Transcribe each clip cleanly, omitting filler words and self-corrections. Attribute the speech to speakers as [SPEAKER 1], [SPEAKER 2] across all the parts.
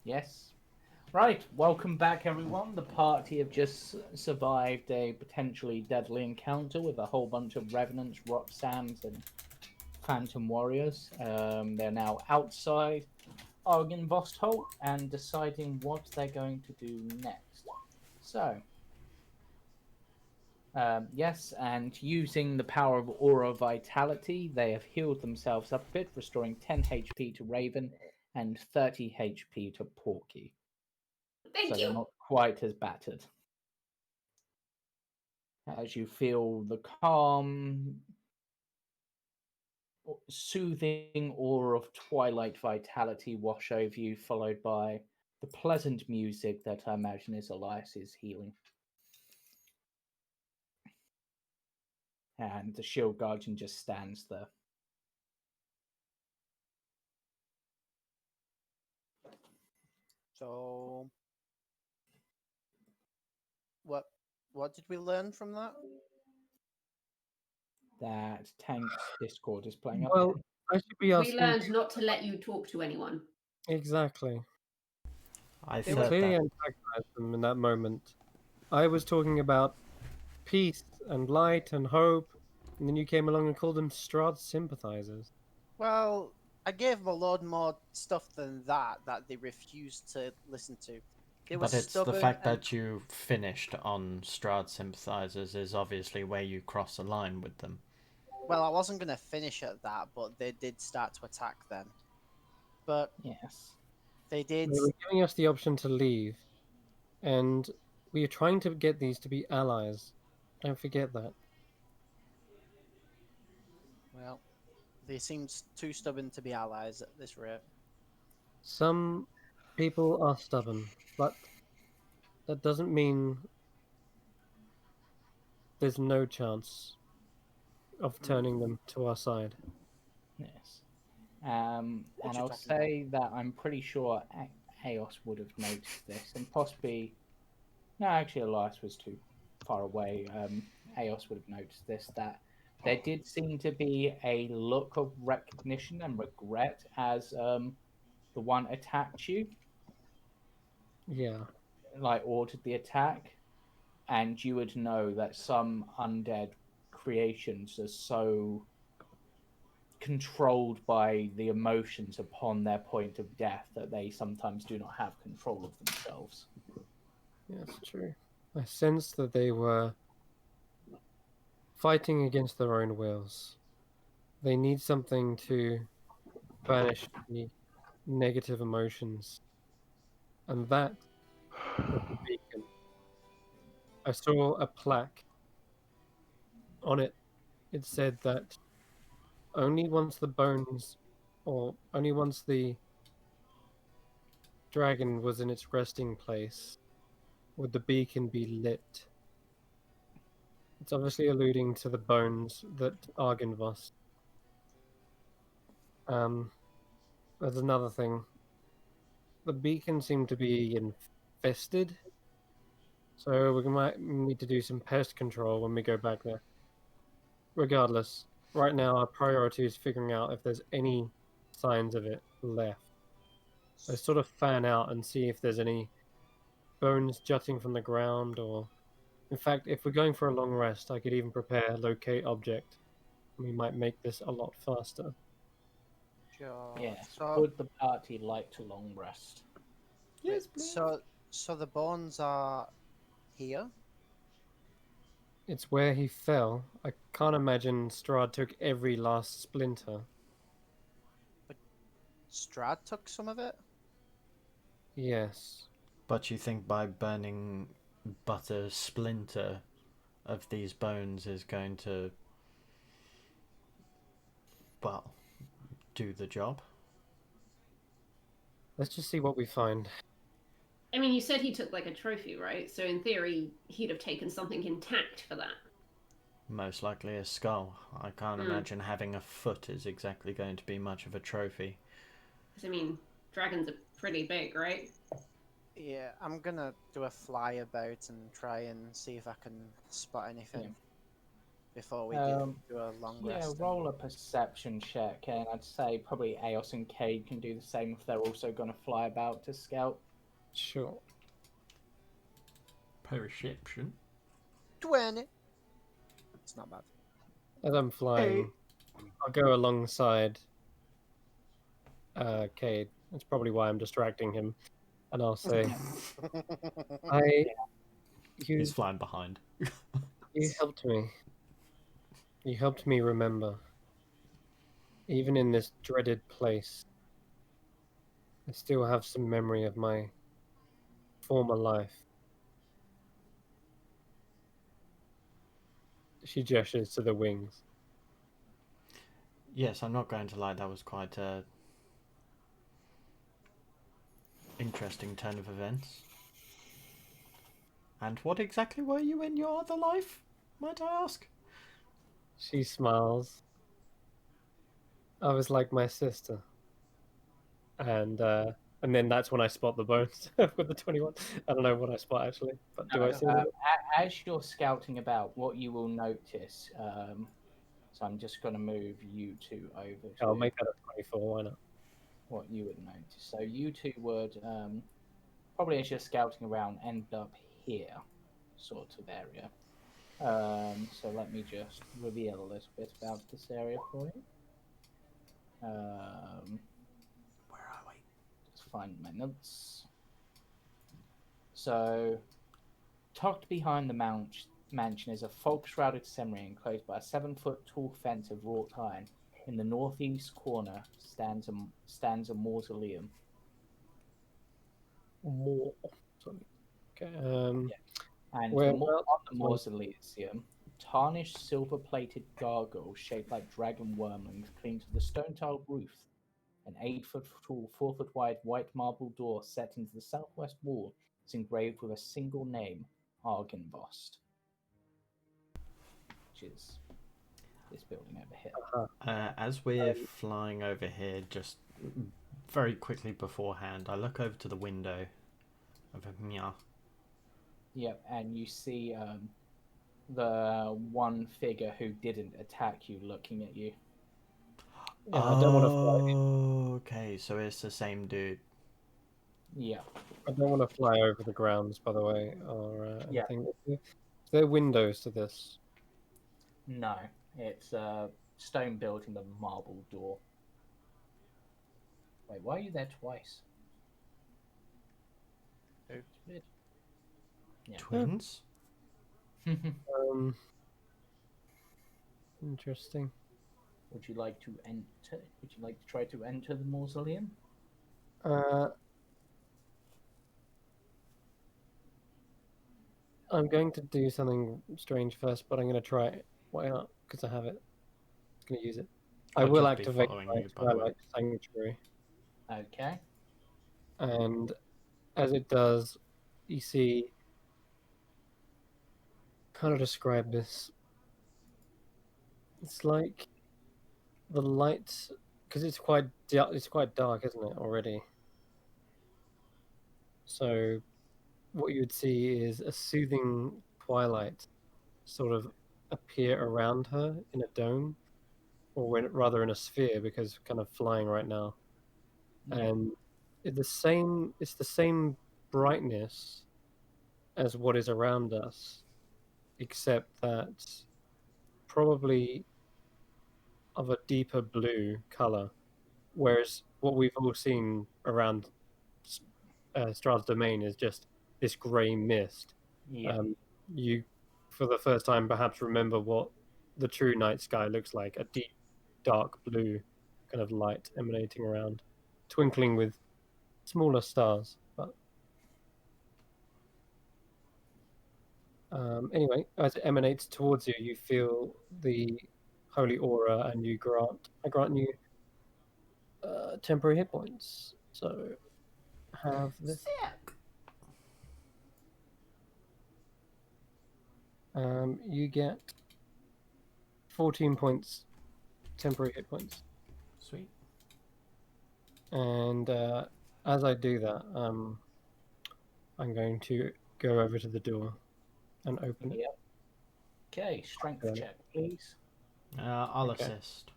[SPEAKER 1] Yes. Right, welcome back, everyone. The party have just survived a potentially deadly encounter with a whole bunch of revenants, rock sands, and phantom warriors. They're now outside Argynvostholt and deciding what they're going to do next. So, yes, and using the power of Aura Vitality, they have healed themselves up a bit, restoring 10 HP to Raven and 30 HP to Porky.
[SPEAKER 2] Thank
[SPEAKER 1] So
[SPEAKER 2] you.
[SPEAKER 1] they're not quite as battered. As you feel the calm, soothing aura of twilight vitality wash over you, followed by the pleasant music that I imagine is Elias's healing. And the shield guardian just stands there.
[SPEAKER 3] So, what did we learn from that?
[SPEAKER 1] That Tank's Discord is playing up.
[SPEAKER 4] Well, I should be
[SPEAKER 2] We
[SPEAKER 4] asking.
[SPEAKER 2] learned not to let you talk to anyone.
[SPEAKER 4] Exactly.
[SPEAKER 5] I
[SPEAKER 4] They
[SPEAKER 5] thought
[SPEAKER 4] clearly
[SPEAKER 5] that.
[SPEAKER 4] antagonized them in that moment. I was talking about peace and light and hope, and then you came along and called them Strahd sympathizers.
[SPEAKER 3] Well, I gave them a lot more stuff than that they refused to listen to. They were
[SPEAKER 5] But it's the
[SPEAKER 3] stubborn
[SPEAKER 5] fact
[SPEAKER 3] and-
[SPEAKER 5] that you finished on Strahd sympathizers is obviously where you cross the line with them.
[SPEAKER 3] Well, I wasn't going to finish at that, but they did start to attack then. But
[SPEAKER 1] Yes.
[SPEAKER 3] they did.
[SPEAKER 4] They were giving us the option to leave, and we are trying to get these to be allies. Don't forget that.
[SPEAKER 3] Well, they seemed too stubborn to be allies at this rate.
[SPEAKER 4] Some people are stubborn, but that doesn't mean there's no chance of turning them to our side.
[SPEAKER 1] Yes.
[SPEAKER 3] What
[SPEAKER 1] And
[SPEAKER 3] you
[SPEAKER 1] I'll
[SPEAKER 3] talking
[SPEAKER 1] say that I'm pretty sure Aeos would have noticed this, and possibly. No, actually, Elias was too far away. Aeos would have noticed this, that there did seem to be a look of recognition and regret as the one attacked you,
[SPEAKER 4] Yeah.
[SPEAKER 1] like ordered the attack, and you would know that some undead creations are so controlled by the emotions upon their point of death that they sometimes do not have control of themselves.
[SPEAKER 4] Yeah, it's true. I sensed that they were fighting against their own wills. They need something to banish the negative emotions. And that was the beacon. I saw a plaque. On it, it said that only once the bones, or only once the dragon was in its resting place, would the beacon be lit. It's obviously alluding to the bones that Argynvost. There's another thing. The beacon seemed to be infested, so we might need to do some pest control when we go back there. Regardless, right now our priority is figuring out if there's any signs of it left. So sort of fan out and see if there's any bones jutting from the ground, or in fact, if we're going for a long rest, I could even prepare locate object. We might make this a lot faster.
[SPEAKER 3] Sure.
[SPEAKER 1] Yes.
[SPEAKER 3] So,
[SPEAKER 1] Would the party like to long rest?
[SPEAKER 5] Yes, please.
[SPEAKER 3] so the bones are here.
[SPEAKER 4] It's where he fell. I can't imagine Strahd took every last splinter.
[SPEAKER 3] Strahd took some of it.
[SPEAKER 4] Yes.
[SPEAKER 5] But you think by burning but a splinter of these bones is going to, well, do the job?
[SPEAKER 4] Let's just see what we find.
[SPEAKER 2] I mean, you said he took like a trophy, right? So in theory, he'd have taken something intact for that.
[SPEAKER 5] Most likely a skull. I can't imagine having a foot is exactly going to be much of a trophy.
[SPEAKER 2] Because, I mean, dragons are pretty big, right?
[SPEAKER 3] Yeah, I'm gonna do a fly about and try and see if I can spot anything. before we
[SPEAKER 1] Um,
[SPEAKER 3] do a long
[SPEAKER 1] Yeah,
[SPEAKER 3] rest?
[SPEAKER 1] roll a perception check, and I'd say probably Eos and Cade can do the same if they're also going to fly about to scout.
[SPEAKER 4] Sure.
[SPEAKER 5] Perception.
[SPEAKER 3] 20. It's not bad.
[SPEAKER 4] As I'm flying, I'll go alongside Cade. That's probably why I'm distracting him. And I'll say, I you
[SPEAKER 5] He's flying behind.
[SPEAKER 4] you helped me. You helped me remember. Even in this dreaded place, I still have some memory of my former life. She gestures to the wings.
[SPEAKER 5] Yes, I'm not going to lie, that was quite a interesting turn of events. And what exactly were you in your other life, might I ask?
[SPEAKER 4] She smiles. I was like my sister. And then that's when I spot the bones with the 21. I don't know what I spot actually, but do I see it?
[SPEAKER 1] As you're scouting about, what you will notice. So I'm just going to move you two over
[SPEAKER 4] I'll
[SPEAKER 1] to
[SPEAKER 4] make that a 24, why not?
[SPEAKER 1] what you would notice. So you two would probably, as you're scouting around, end up here, sort of area. So let me just reveal a little bit about this area for you.
[SPEAKER 5] Where are we?
[SPEAKER 1] Just find my notes. So, tucked behind the mansion is a fog-shrouded seminary enclosed by a 7-foot tall fence of wrought iron. In the northeast corner stands a mausoleum.
[SPEAKER 4] More. Sorry. Okay.
[SPEAKER 1] And
[SPEAKER 4] Where
[SPEAKER 1] on
[SPEAKER 4] about?
[SPEAKER 1] the mausoleum, tarnished silver-plated gargoyles shaped like dragon wormlings cling to the stone-tiled roof. An 8-foot tall, 4-foot wide white marble door set into the southwest wall is engraved with a single name, Argynvost, which is this building over here.
[SPEAKER 5] As we're flying over here, just very quickly beforehand, I look over to the window of Mia.
[SPEAKER 1] Yep, and you see the one figure who didn't attack you looking at you.
[SPEAKER 4] Yeah, I don't want to fly.
[SPEAKER 5] Okay, so it's the same dude.
[SPEAKER 1] Yeah.
[SPEAKER 4] I don't want to fly over the grounds, by the way, or
[SPEAKER 1] Yeah.
[SPEAKER 4] anything. Is there windows to this?
[SPEAKER 1] No, it's a stone building with a marble door. Wait, why are you there twice?
[SPEAKER 3] Who?
[SPEAKER 1] Weird. Yeah.
[SPEAKER 5] Twins?
[SPEAKER 4] Interesting.
[SPEAKER 1] Would you like to enter? Would you like to try to enter the mausoleum?
[SPEAKER 4] I'm going to do something strange first, but I'm going to try it. Why not? Because I have it. I'm going to use it. I
[SPEAKER 5] I'll
[SPEAKER 4] will
[SPEAKER 5] just be
[SPEAKER 4] activate
[SPEAKER 5] following
[SPEAKER 4] my
[SPEAKER 5] you, by the way.
[SPEAKER 4] Twilight Sanctuary,
[SPEAKER 1] Okay.
[SPEAKER 4] and as it does, you see. How to describe this? It's like the light, because it's quite dark, isn't it already? So what you would see is a soothing twilight sort of appear around her in a dome, or rather in a sphere, because kind of flying right now.
[SPEAKER 1] Yeah.
[SPEAKER 4] And it's the same brightness as what is around us, except that probably of a deeper blue color. Whereas what we've all seen around Strahd's domain is just this grey mist.
[SPEAKER 1] Yeah.
[SPEAKER 4] You, for the first time, perhaps remember what the true night sky looks like: a deep, dark blue kind of light emanating around, twinkling with smaller stars. But anyway, as it emanates towards you, you feel the holy aura, and I grant you temporary hit points. So have this.
[SPEAKER 5] Sick.
[SPEAKER 4] You get 14 points, temporary hit points.
[SPEAKER 5] Sweet.
[SPEAKER 4] And as I do that, I'm going to go over to the door and open it.
[SPEAKER 1] Yep. Okay, strength
[SPEAKER 4] Right.
[SPEAKER 1] check, please.
[SPEAKER 5] I'll
[SPEAKER 4] Okay.
[SPEAKER 5] assist.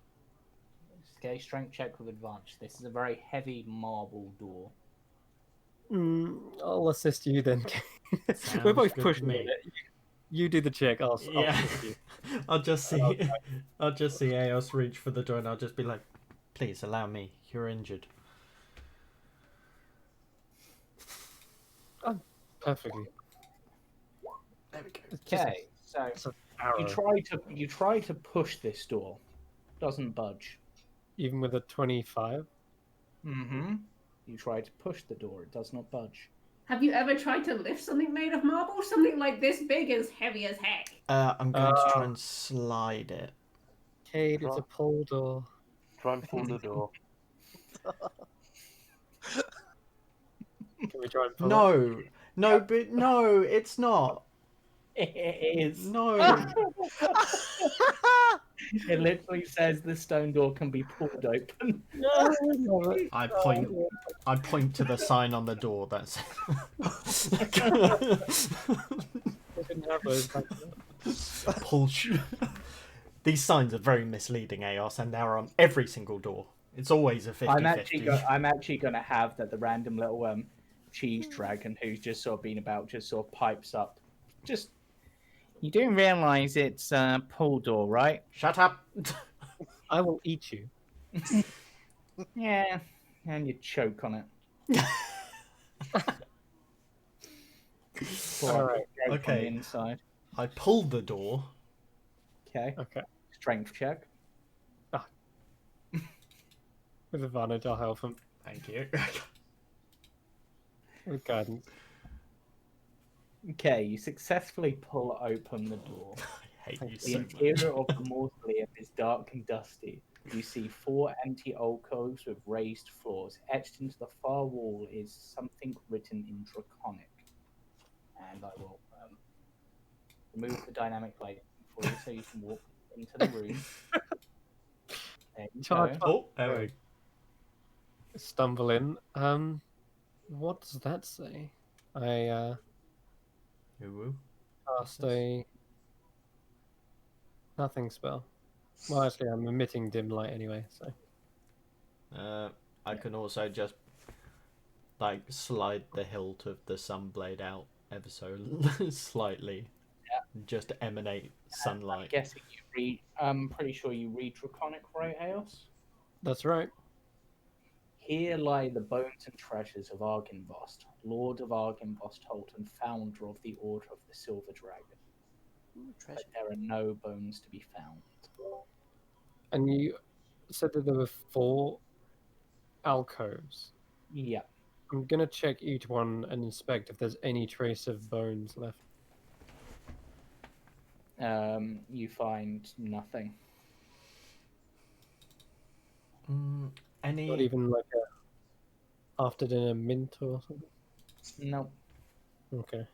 [SPEAKER 1] Okay, strength check with advantage. This is a very heavy marble door.
[SPEAKER 4] I'll assist you then. We're
[SPEAKER 5] Sounds
[SPEAKER 4] both
[SPEAKER 5] good to
[SPEAKER 4] pushing
[SPEAKER 5] me.
[SPEAKER 4] on it. You do the check. I'll
[SPEAKER 5] Yeah.
[SPEAKER 4] assist you.
[SPEAKER 5] I'll just see. I'll just see Eos reach for the door, and I'll just be like, "Please allow me. You're injured."
[SPEAKER 4] Perfectly.
[SPEAKER 5] There we go.
[SPEAKER 4] It's just
[SPEAKER 1] Okay, so
[SPEAKER 4] it's an arrow.
[SPEAKER 1] you try to push this door. Doesn't budge.
[SPEAKER 4] Even with a 25.
[SPEAKER 1] Mm-hmm. You try to push the door. It does not budge.
[SPEAKER 2] Have you ever tried to lift something made of marble? Something like this big is heavy as heck.
[SPEAKER 5] I'm going to try and slide it.
[SPEAKER 4] Cade, it's a pull door.
[SPEAKER 6] Try and pull the door.
[SPEAKER 4] Can we try and pull it?
[SPEAKER 5] No, but no, it's not.
[SPEAKER 1] It is.
[SPEAKER 5] No.
[SPEAKER 1] It literally says the stone door can be pulled open.
[SPEAKER 5] I point to the sign on the door that says
[SPEAKER 4] I didn't have those back then.
[SPEAKER 5] pull. These signs are very misleading, Eos, and they're on every single door. It's always a 50-50.
[SPEAKER 1] I'm actually going to have that the random little cheese dragon who's just sort of been about just sort of pipes up. Just you do realise it's a pull door, right?
[SPEAKER 5] Shut up.
[SPEAKER 4] I will eat you.
[SPEAKER 1] Yeah, and you choke on it.
[SPEAKER 4] Alright.
[SPEAKER 1] On the
[SPEAKER 5] Okay.
[SPEAKER 1] inside.
[SPEAKER 5] I pulled the door.
[SPEAKER 1] Okay.
[SPEAKER 4] Okay.
[SPEAKER 1] Strength check.
[SPEAKER 4] With advantage, I'll help him.
[SPEAKER 5] Thank you.
[SPEAKER 4] With guidance.
[SPEAKER 1] Okay, you successfully pull open the door.
[SPEAKER 5] I hate you
[SPEAKER 1] The
[SPEAKER 5] so much.
[SPEAKER 1] interior of the mausoleum is dark and dusty. You see 4 empty alcoves with raised floors. Etched into the far wall is something written in Draconic. And I will remove the dynamic light for you so you can walk into the room. There you
[SPEAKER 4] Charge.
[SPEAKER 1] go.
[SPEAKER 5] Oh, there we
[SPEAKER 4] Stumble in. What does that say? I
[SPEAKER 5] go.
[SPEAKER 4] cast a nothing spell. Well, actually, I'm emitting dim light anyway, so.
[SPEAKER 5] I can also just like slide the hilt of the sunblade out ever so slightly.
[SPEAKER 1] Yeah.
[SPEAKER 5] Just to emanate sunlight.
[SPEAKER 1] I'm guessing you read. I'm pretty sure you read Draconic, right, Eos?
[SPEAKER 4] That's right.
[SPEAKER 1] Here lie the bones and treasures of Argynvost, Lord of Argynvost Holt and founder of the Order of the Silver Dragon. But there are no bones to be found.
[SPEAKER 4] And you said that there were 4 alcoves.
[SPEAKER 1] Yeah.
[SPEAKER 4] I'm gonna check each one and inspect if there's any trace of bones left.
[SPEAKER 1] You find nothing.
[SPEAKER 5] Any?
[SPEAKER 4] Not even like a after dinner mint or something.
[SPEAKER 1] No.
[SPEAKER 4] Okay.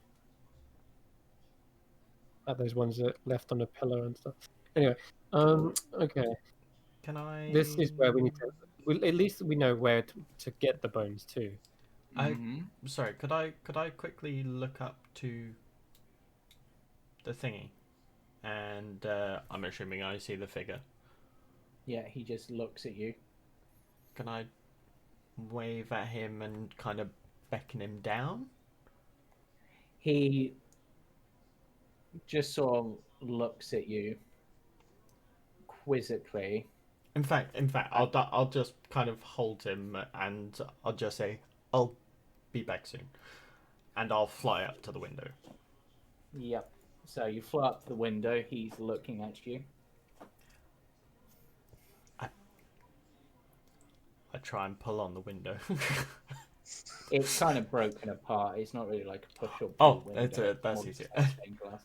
[SPEAKER 4] Those ones that left on the pillow and stuff. Anyway, okay.
[SPEAKER 5] Can I?
[SPEAKER 4] This is where we need to. Well, at least we know where to get the bones too.
[SPEAKER 5] Sorry, could I quickly look up to the thingy, and I'm assuming I see the figure.
[SPEAKER 1] Yeah, he just looks at you.
[SPEAKER 5] Can I wave at him and kind of beckon him down?
[SPEAKER 1] He just sort of looks at you quizzically.
[SPEAKER 5] In fact, I'll just kind of hold him and I'll just say, "I'll be back soon," and I'll fly up to the window.
[SPEAKER 1] Yep. So you fly up to the window. He's looking at you.
[SPEAKER 5] I try and pull on the window.
[SPEAKER 1] It's kind of broken apart. It's not really like a push or pull
[SPEAKER 5] Oh,
[SPEAKER 1] window.
[SPEAKER 5] that's
[SPEAKER 1] More
[SPEAKER 5] easier.
[SPEAKER 1] just stained glass.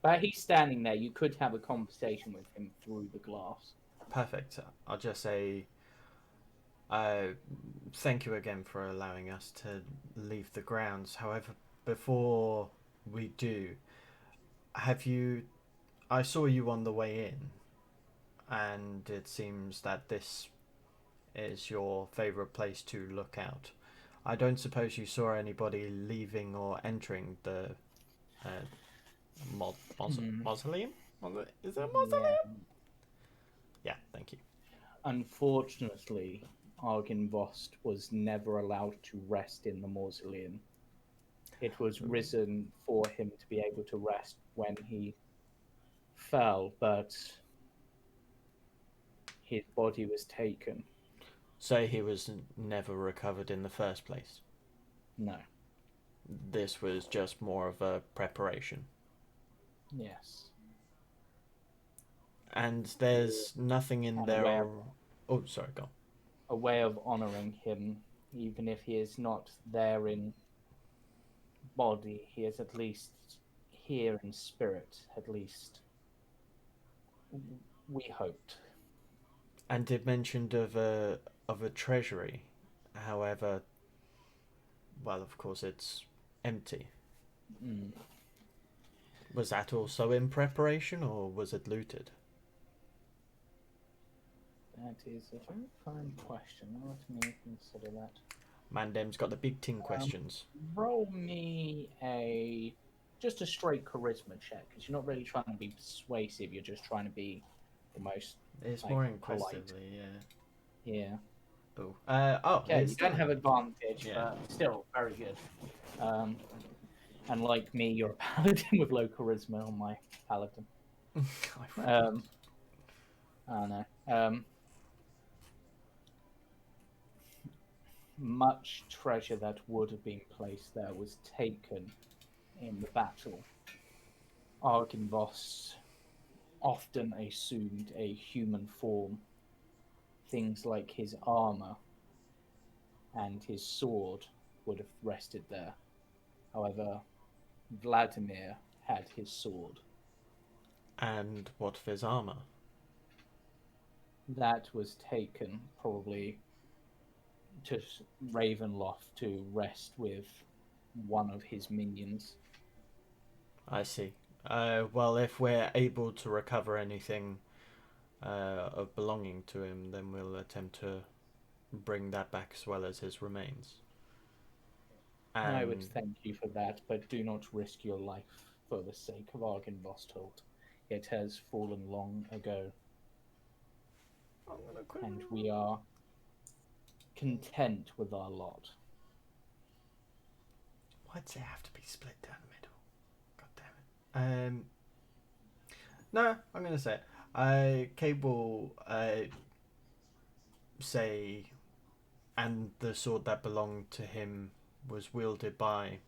[SPEAKER 1] But he's standing there. You could have a conversation with him through the glass.
[SPEAKER 5] Perfect. I'll just say, thank you again for allowing us to leave the grounds. However, before we do, I saw you on the way in, and it seems that this is your favourite place to look out. I don't suppose you saw anybody leaving or entering the mausoleum? Is there a mausoleum? Yeah, thank you.
[SPEAKER 1] Unfortunately, Argynvost was never allowed to rest in the mausoleum. It was risen for him to be able to rest when he fell, but his body was taken.
[SPEAKER 5] So he was never recovered in the first place.
[SPEAKER 1] No.
[SPEAKER 5] This was just more of a preparation.
[SPEAKER 1] Yes.
[SPEAKER 5] And there's nothing in
[SPEAKER 1] And
[SPEAKER 5] there.
[SPEAKER 1] where-
[SPEAKER 5] Oh, sorry, go on.
[SPEAKER 1] A way of honouring him, even if he is not there in body, he is at least here in spirit, at least. We hoped.
[SPEAKER 5] And it mentioned of a treasury. However, well, of course, it's empty.
[SPEAKER 1] Mm.
[SPEAKER 5] Was that also in preparation, or was it looted?
[SPEAKER 1] That is a very fine question. Let me consider that.
[SPEAKER 5] Mandem's got the big tin questions.
[SPEAKER 1] Roll me just a straight charisma check, because you're not really trying to be persuasive. You're just trying to be almost
[SPEAKER 5] It's
[SPEAKER 1] like,
[SPEAKER 5] more
[SPEAKER 1] polite.
[SPEAKER 5] inquisitively, yeah.
[SPEAKER 1] Yeah.
[SPEAKER 5] Oh,
[SPEAKER 1] Okay,
[SPEAKER 5] it's
[SPEAKER 1] you don't
[SPEAKER 5] still-
[SPEAKER 1] have advantage,
[SPEAKER 5] Yeah.
[SPEAKER 1] but still very good. And like me, you're a paladin with low charisma on my paladin. I don't know. Much treasure that would have been placed there was taken in the battle. Argynvost often assumed a human form. Things like his armor and his sword would have rested there. However, Vladimir had his sword.
[SPEAKER 5] And what of his armor?
[SPEAKER 1] That was taken probably to Ravenloft to rest with one of his minions.
[SPEAKER 5] I see. Well, if we're able to recover anything of belonging to him, then we'll attempt to bring that back as well as his remains.
[SPEAKER 1] I would thank you for that, but do not risk your life for the sake of Argynvostholt. It has fallen long ago, and we are content with our lot.
[SPEAKER 5] Why'd it have to be split down the middle? God damn it. No, I'm gonna say it. Kate will say, and the sword that belonged to him was wielded by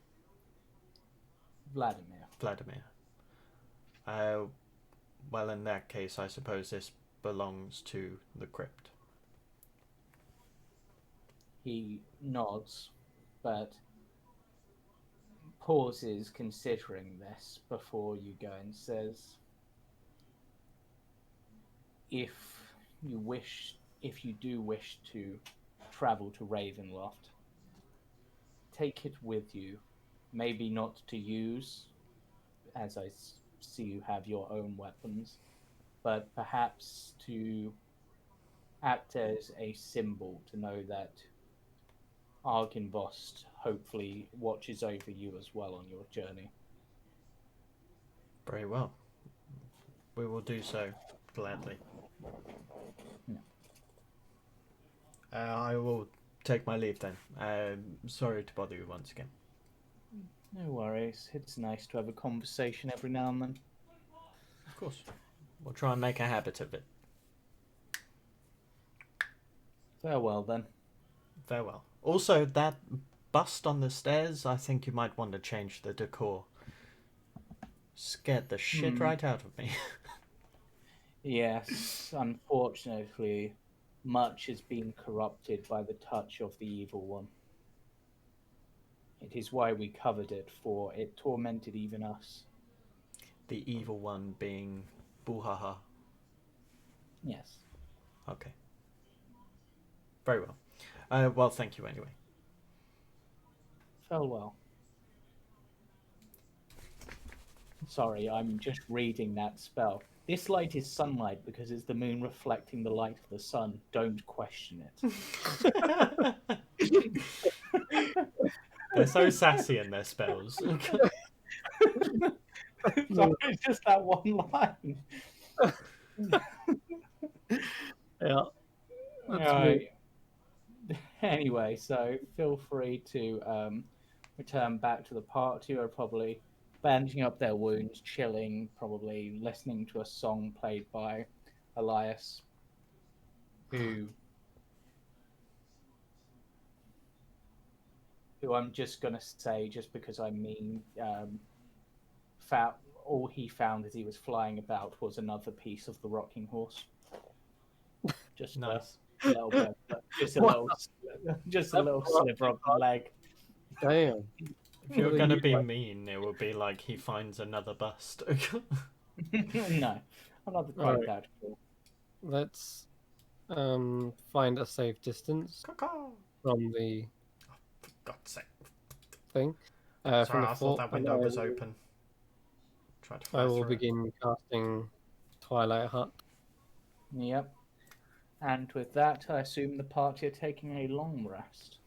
[SPEAKER 1] Vladimir.
[SPEAKER 5] Well, in that case, I suppose this belongs to the crypt.
[SPEAKER 1] He nods, but pauses considering this before you go and says, if you do wish to travel to Ravenloft, take it with you. Maybe not to use, as I see you have your own weapons, but perhaps to act as a symbol to know that Argynvost hopefully watches over you as well on your journey.
[SPEAKER 5] Very well. We will do so gladly.
[SPEAKER 1] Yeah.
[SPEAKER 5] I will take my leave then. Sorry to bother you once again.
[SPEAKER 1] No worries. It's nice to have a conversation every now and then.
[SPEAKER 5] Of course. We'll try and make a habit of it.
[SPEAKER 1] Farewell then.
[SPEAKER 5] Farewell. Also, that bust on the stairs, I think you might want to change the decor. Scared the shit right out of me.
[SPEAKER 1] Yes, unfortunately, much has been corrupted by the touch of the evil one. It is why we covered it, for it tormented even us.
[SPEAKER 5] The evil one being Boohaha.
[SPEAKER 1] Yes.
[SPEAKER 5] Okay. Very well. Well, thank you anyway.
[SPEAKER 1] Farewell. Sorry, I'm just reading that spell. This light is sunlight because it's the moon reflecting the light of the sun. Don't question it.
[SPEAKER 5] They're so sassy in their spells.
[SPEAKER 1] So it's just that one line.
[SPEAKER 4] Yeah. That's
[SPEAKER 1] Right. Anyway, so feel free to return back to the party, or probably bandaging up their wounds, chilling, probably listening to a song played by Elias, who I'm just gonna say, just because I mean, found, all he found as he was flying about was another piece of the rocking horse. Just
[SPEAKER 5] Nice.
[SPEAKER 1] a little bit, just a
[SPEAKER 4] Wow.
[SPEAKER 1] little sliver of the leg.
[SPEAKER 4] Damn.
[SPEAKER 5] If you were
[SPEAKER 4] What are
[SPEAKER 5] gonna
[SPEAKER 4] you
[SPEAKER 5] be
[SPEAKER 4] like?
[SPEAKER 5] mean, it would be like he finds another bust.
[SPEAKER 1] No, I'm not quite
[SPEAKER 4] Alright.
[SPEAKER 1] that cool.
[SPEAKER 4] Let's find a safe distance
[SPEAKER 5] Caw-caw.
[SPEAKER 4] from the
[SPEAKER 5] For God's sake.
[SPEAKER 4] thing. From
[SPEAKER 5] Sorry,
[SPEAKER 4] the
[SPEAKER 5] I thought
[SPEAKER 4] fort,
[SPEAKER 5] that
[SPEAKER 4] and
[SPEAKER 5] window was open. Tried to
[SPEAKER 4] I
[SPEAKER 5] fly
[SPEAKER 4] will
[SPEAKER 5] through it.
[SPEAKER 4] begin casting Twilight Hut.
[SPEAKER 1] Yep. And with that, I assume the party are taking a long rest.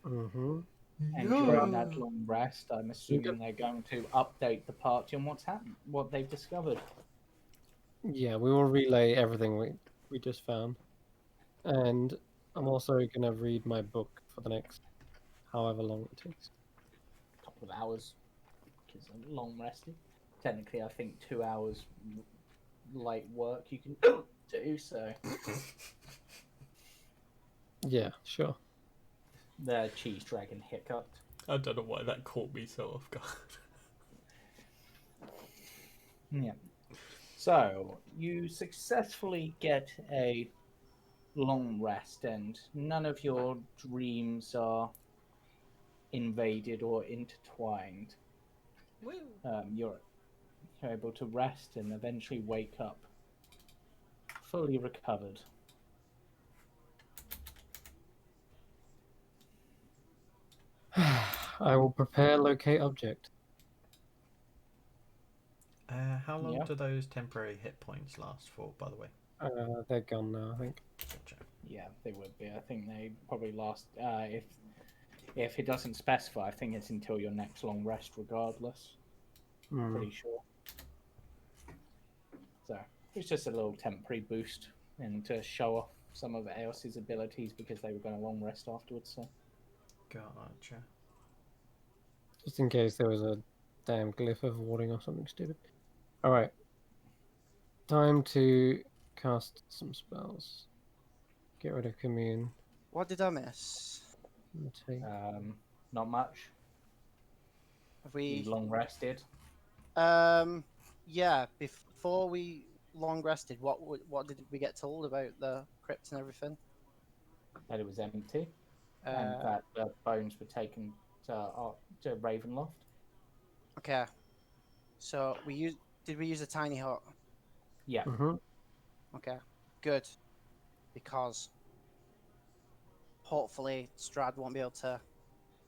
[SPEAKER 4] Mm-hmm.
[SPEAKER 1] And during that long rest, I'm assuming they're going to update the party on what's happened, what they've discovered.
[SPEAKER 4] Yeah, we will relay everything we just found, and I'm also gonna read my book for the next however long it takes.
[SPEAKER 1] A couple of hours, because I'm long rested. Technically, I think 2 hours light work you can do, so
[SPEAKER 4] Yeah, sure.
[SPEAKER 1] the cheese dragon hiccuped.
[SPEAKER 5] I don't know why that caught me so off guard.
[SPEAKER 1] Yeah. So, you successfully get a long rest, and none of your dreams are invaded or intertwined. You're able to rest and eventually wake up fully recovered.
[SPEAKER 4] I will prepare locate object.
[SPEAKER 5] How long
[SPEAKER 1] Yeah.
[SPEAKER 5] do those temporary hit points last for, by the way?
[SPEAKER 4] They're gone now, I think.
[SPEAKER 5] Gotcha.
[SPEAKER 1] Yeah, they would be. I think they probably last. If it doesn't specify, I think it's until your next long rest, regardless.
[SPEAKER 4] Hmm.
[SPEAKER 1] Pretty sure. So it's just a little temporary boost, and to show off some of Eos's abilities because they were going to long rest afterwards. So
[SPEAKER 5] Gotcha.
[SPEAKER 4] Just in case there was a damn glyph of warding or something stupid. Alright. Time to cast some spells. Get rid of commune.
[SPEAKER 3] What did I miss?
[SPEAKER 4] Take...
[SPEAKER 1] not much.
[SPEAKER 3] Have
[SPEAKER 1] You
[SPEAKER 3] we?
[SPEAKER 1] long rested.
[SPEAKER 3] Yeah. Before we long rested, what did we get told about the crypt and everything?
[SPEAKER 1] That it was empty, and
[SPEAKER 3] Uh,
[SPEAKER 1] that the bones were taken to Ravenloft.
[SPEAKER 3] okay. So did we use a tiny hut?
[SPEAKER 1] Yeah.
[SPEAKER 4] Mm-hmm.
[SPEAKER 3] Okay. Good. Because hopefully Strahd won't be able to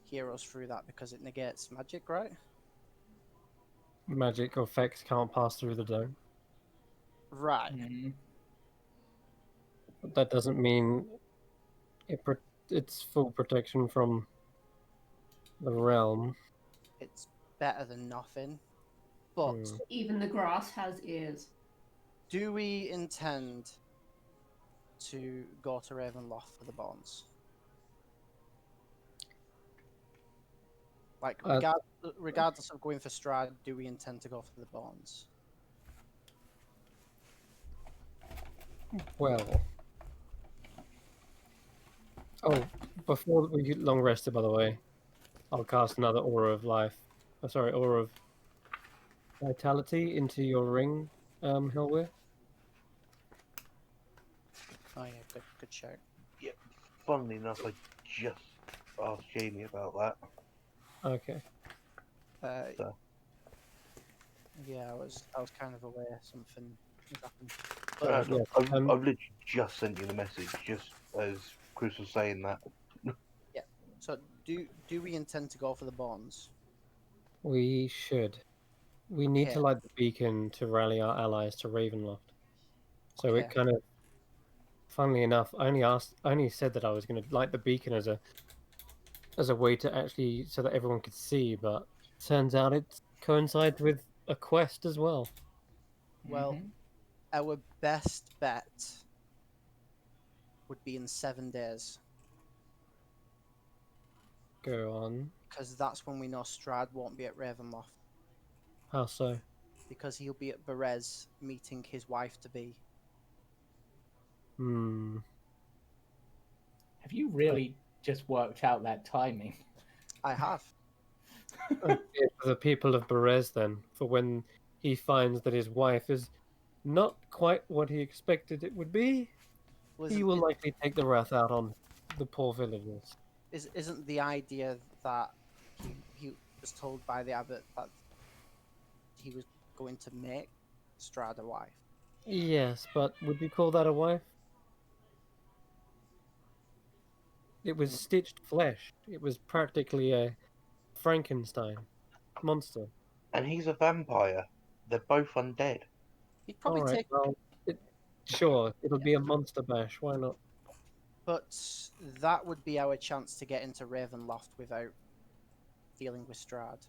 [SPEAKER 3] hear us through that because it negates magic, right?
[SPEAKER 4] Magic effects can't pass through the dome.
[SPEAKER 3] Right.
[SPEAKER 1] Mhm.
[SPEAKER 4] But that doesn't mean it's full protection from the realm.
[SPEAKER 3] It's better than nothing. But
[SPEAKER 4] Hmm.
[SPEAKER 2] Even the grass has ears.
[SPEAKER 3] do we intend to go to Ravenloft for the bonds? Like, regardless of going for Strahd, do we intend to go for the bonds?
[SPEAKER 4] Well. Oh, before we get long rested, by the way, I'll cast another Aura of Life. Oh, sorry, Aura of Vitality into your ring, Hellweir.
[SPEAKER 3] Oh yeah, good shout.
[SPEAKER 6] Funnily enough, I just asked Jamie about that.
[SPEAKER 4] Okay.
[SPEAKER 6] So.
[SPEAKER 3] Yeah, I was kind of aware something had happened.
[SPEAKER 4] Yeah,
[SPEAKER 6] I've literally just sent you the message, just as Chris was saying that.
[SPEAKER 3] Yeah. So do we intend to go for the bonds?
[SPEAKER 4] we should. We need to
[SPEAKER 3] Okay.
[SPEAKER 4] light the beacon to rally our allies to Ravenloft. So
[SPEAKER 3] Okay.
[SPEAKER 4] it kind of, funnily enough, I only said that I was going to light the beacon as a way to actually so that everyone could see, but turns out it coincides with a quest as well.
[SPEAKER 3] Well,
[SPEAKER 1] Mhm.
[SPEAKER 3] our best bet would be in 7 days,
[SPEAKER 4] Go on.
[SPEAKER 3] because that's when we know Strahd won't be at Ravenloft,
[SPEAKER 4] How so?
[SPEAKER 3] because he'll be at Berez meeting his wife to be.
[SPEAKER 4] Hmm.
[SPEAKER 1] Have you really just worked out that timing?
[SPEAKER 3] I have.
[SPEAKER 4] Okay, for the people of Berez, then, for when he finds that his wife is not quite what he expected it would be,
[SPEAKER 3] Well,
[SPEAKER 4] he will likely take the wrath out on the poor villagers.
[SPEAKER 3] isn't the idea that he was told by the abbot that he was going to make Strahd a wife?
[SPEAKER 4] Yes, but would we call that a wife? It was stitched flesh. It was practically a Frankenstein monster.
[SPEAKER 6] And he's a vampire. They're both undead.
[SPEAKER 3] He'd
[SPEAKER 4] All
[SPEAKER 3] probably
[SPEAKER 4] right,
[SPEAKER 3] take,
[SPEAKER 4] well, sure, it'll be a monster bash. Why not?
[SPEAKER 3] but that would be our chance to get into Ravenloft without dealing with Strahd.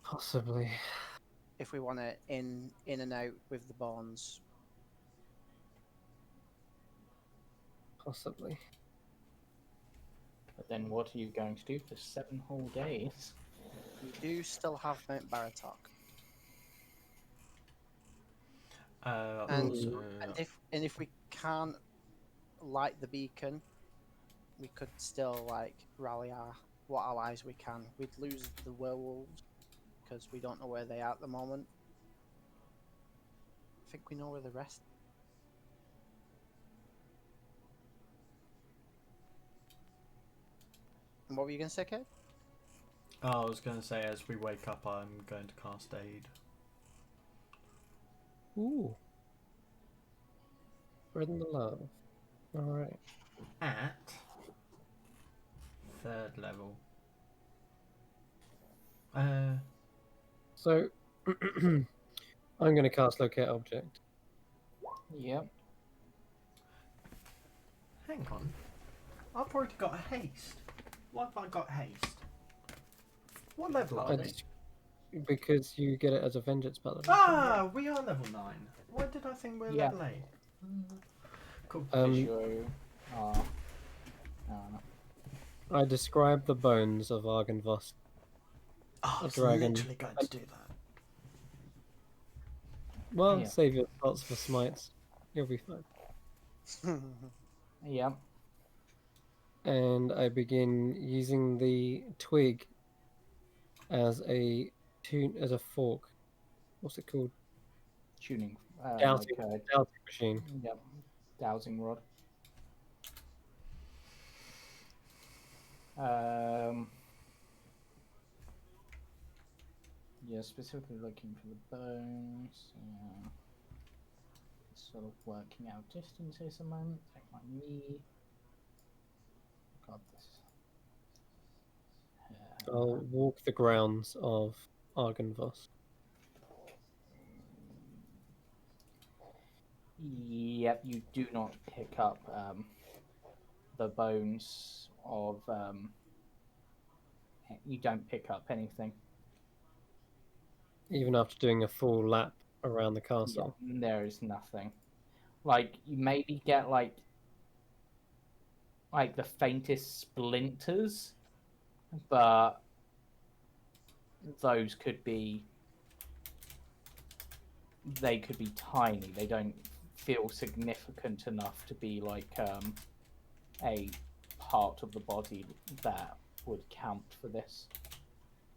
[SPEAKER 4] Possibly.
[SPEAKER 3] If we want to in and out with the bonds,
[SPEAKER 4] Possibly.
[SPEAKER 1] But then what are you going to do for 7 whole days?
[SPEAKER 3] we do still have Mount Baratok. And-
[SPEAKER 5] Also,
[SPEAKER 3] And if we can't light the beacon, we could still like rally our what allies we can. We'd lose the werewolves because we don't know where they are at the moment. I think we know where the rest. And what were you gonna say, Kate?
[SPEAKER 5] I was going to say, as we wake up, I'm going to cast Aid.
[SPEAKER 4] Ooh. Spreading the love. All right.
[SPEAKER 5] At 3rd level.
[SPEAKER 4] So, I'm going to cast Locate Object.
[SPEAKER 1] Yep.
[SPEAKER 5] Hang on. I've already got a haste. Why have I got haste? What level are we?
[SPEAKER 4] It's because you get it as a vengeance paladin.
[SPEAKER 5] Ah, we are level 9. Why did I think we were
[SPEAKER 1] Yeah.
[SPEAKER 5] level 8? Cool.
[SPEAKER 1] Because you are.
[SPEAKER 4] I describe the bones of Argynvost.
[SPEAKER 5] Oh, I
[SPEAKER 4] a
[SPEAKER 5] was
[SPEAKER 4] dragon.
[SPEAKER 5] literally going to do that.
[SPEAKER 4] Well,
[SPEAKER 1] Yeah.
[SPEAKER 4] save your thoughts for smites. You'll be fine.
[SPEAKER 1] Yep.
[SPEAKER 4] And I begin using the twig as a fork. What's it called?
[SPEAKER 1] Tuning.
[SPEAKER 4] Dowsing, dowsing machine.
[SPEAKER 1] Yep. Dowsing rod. Yeah, specifically looking for the bones. Sort of working out distances a moment. Take my knee. God, this.
[SPEAKER 4] I'll walk the grounds of Argynvost.
[SPEAKER 1] Yep, you do not pick up the bones of. You don't pick up anything.
[SPEAKER 4] Even after doing a full lap around the
[SPEAKER 1] Yeah,
[SPEAKER 4] castle.
[SPEAKER 1] there is nothing. Like you maybe get like the faintest splinters, but those could be. They could be tiny. They don't feel significant enough to be like a part of the body that would count for this.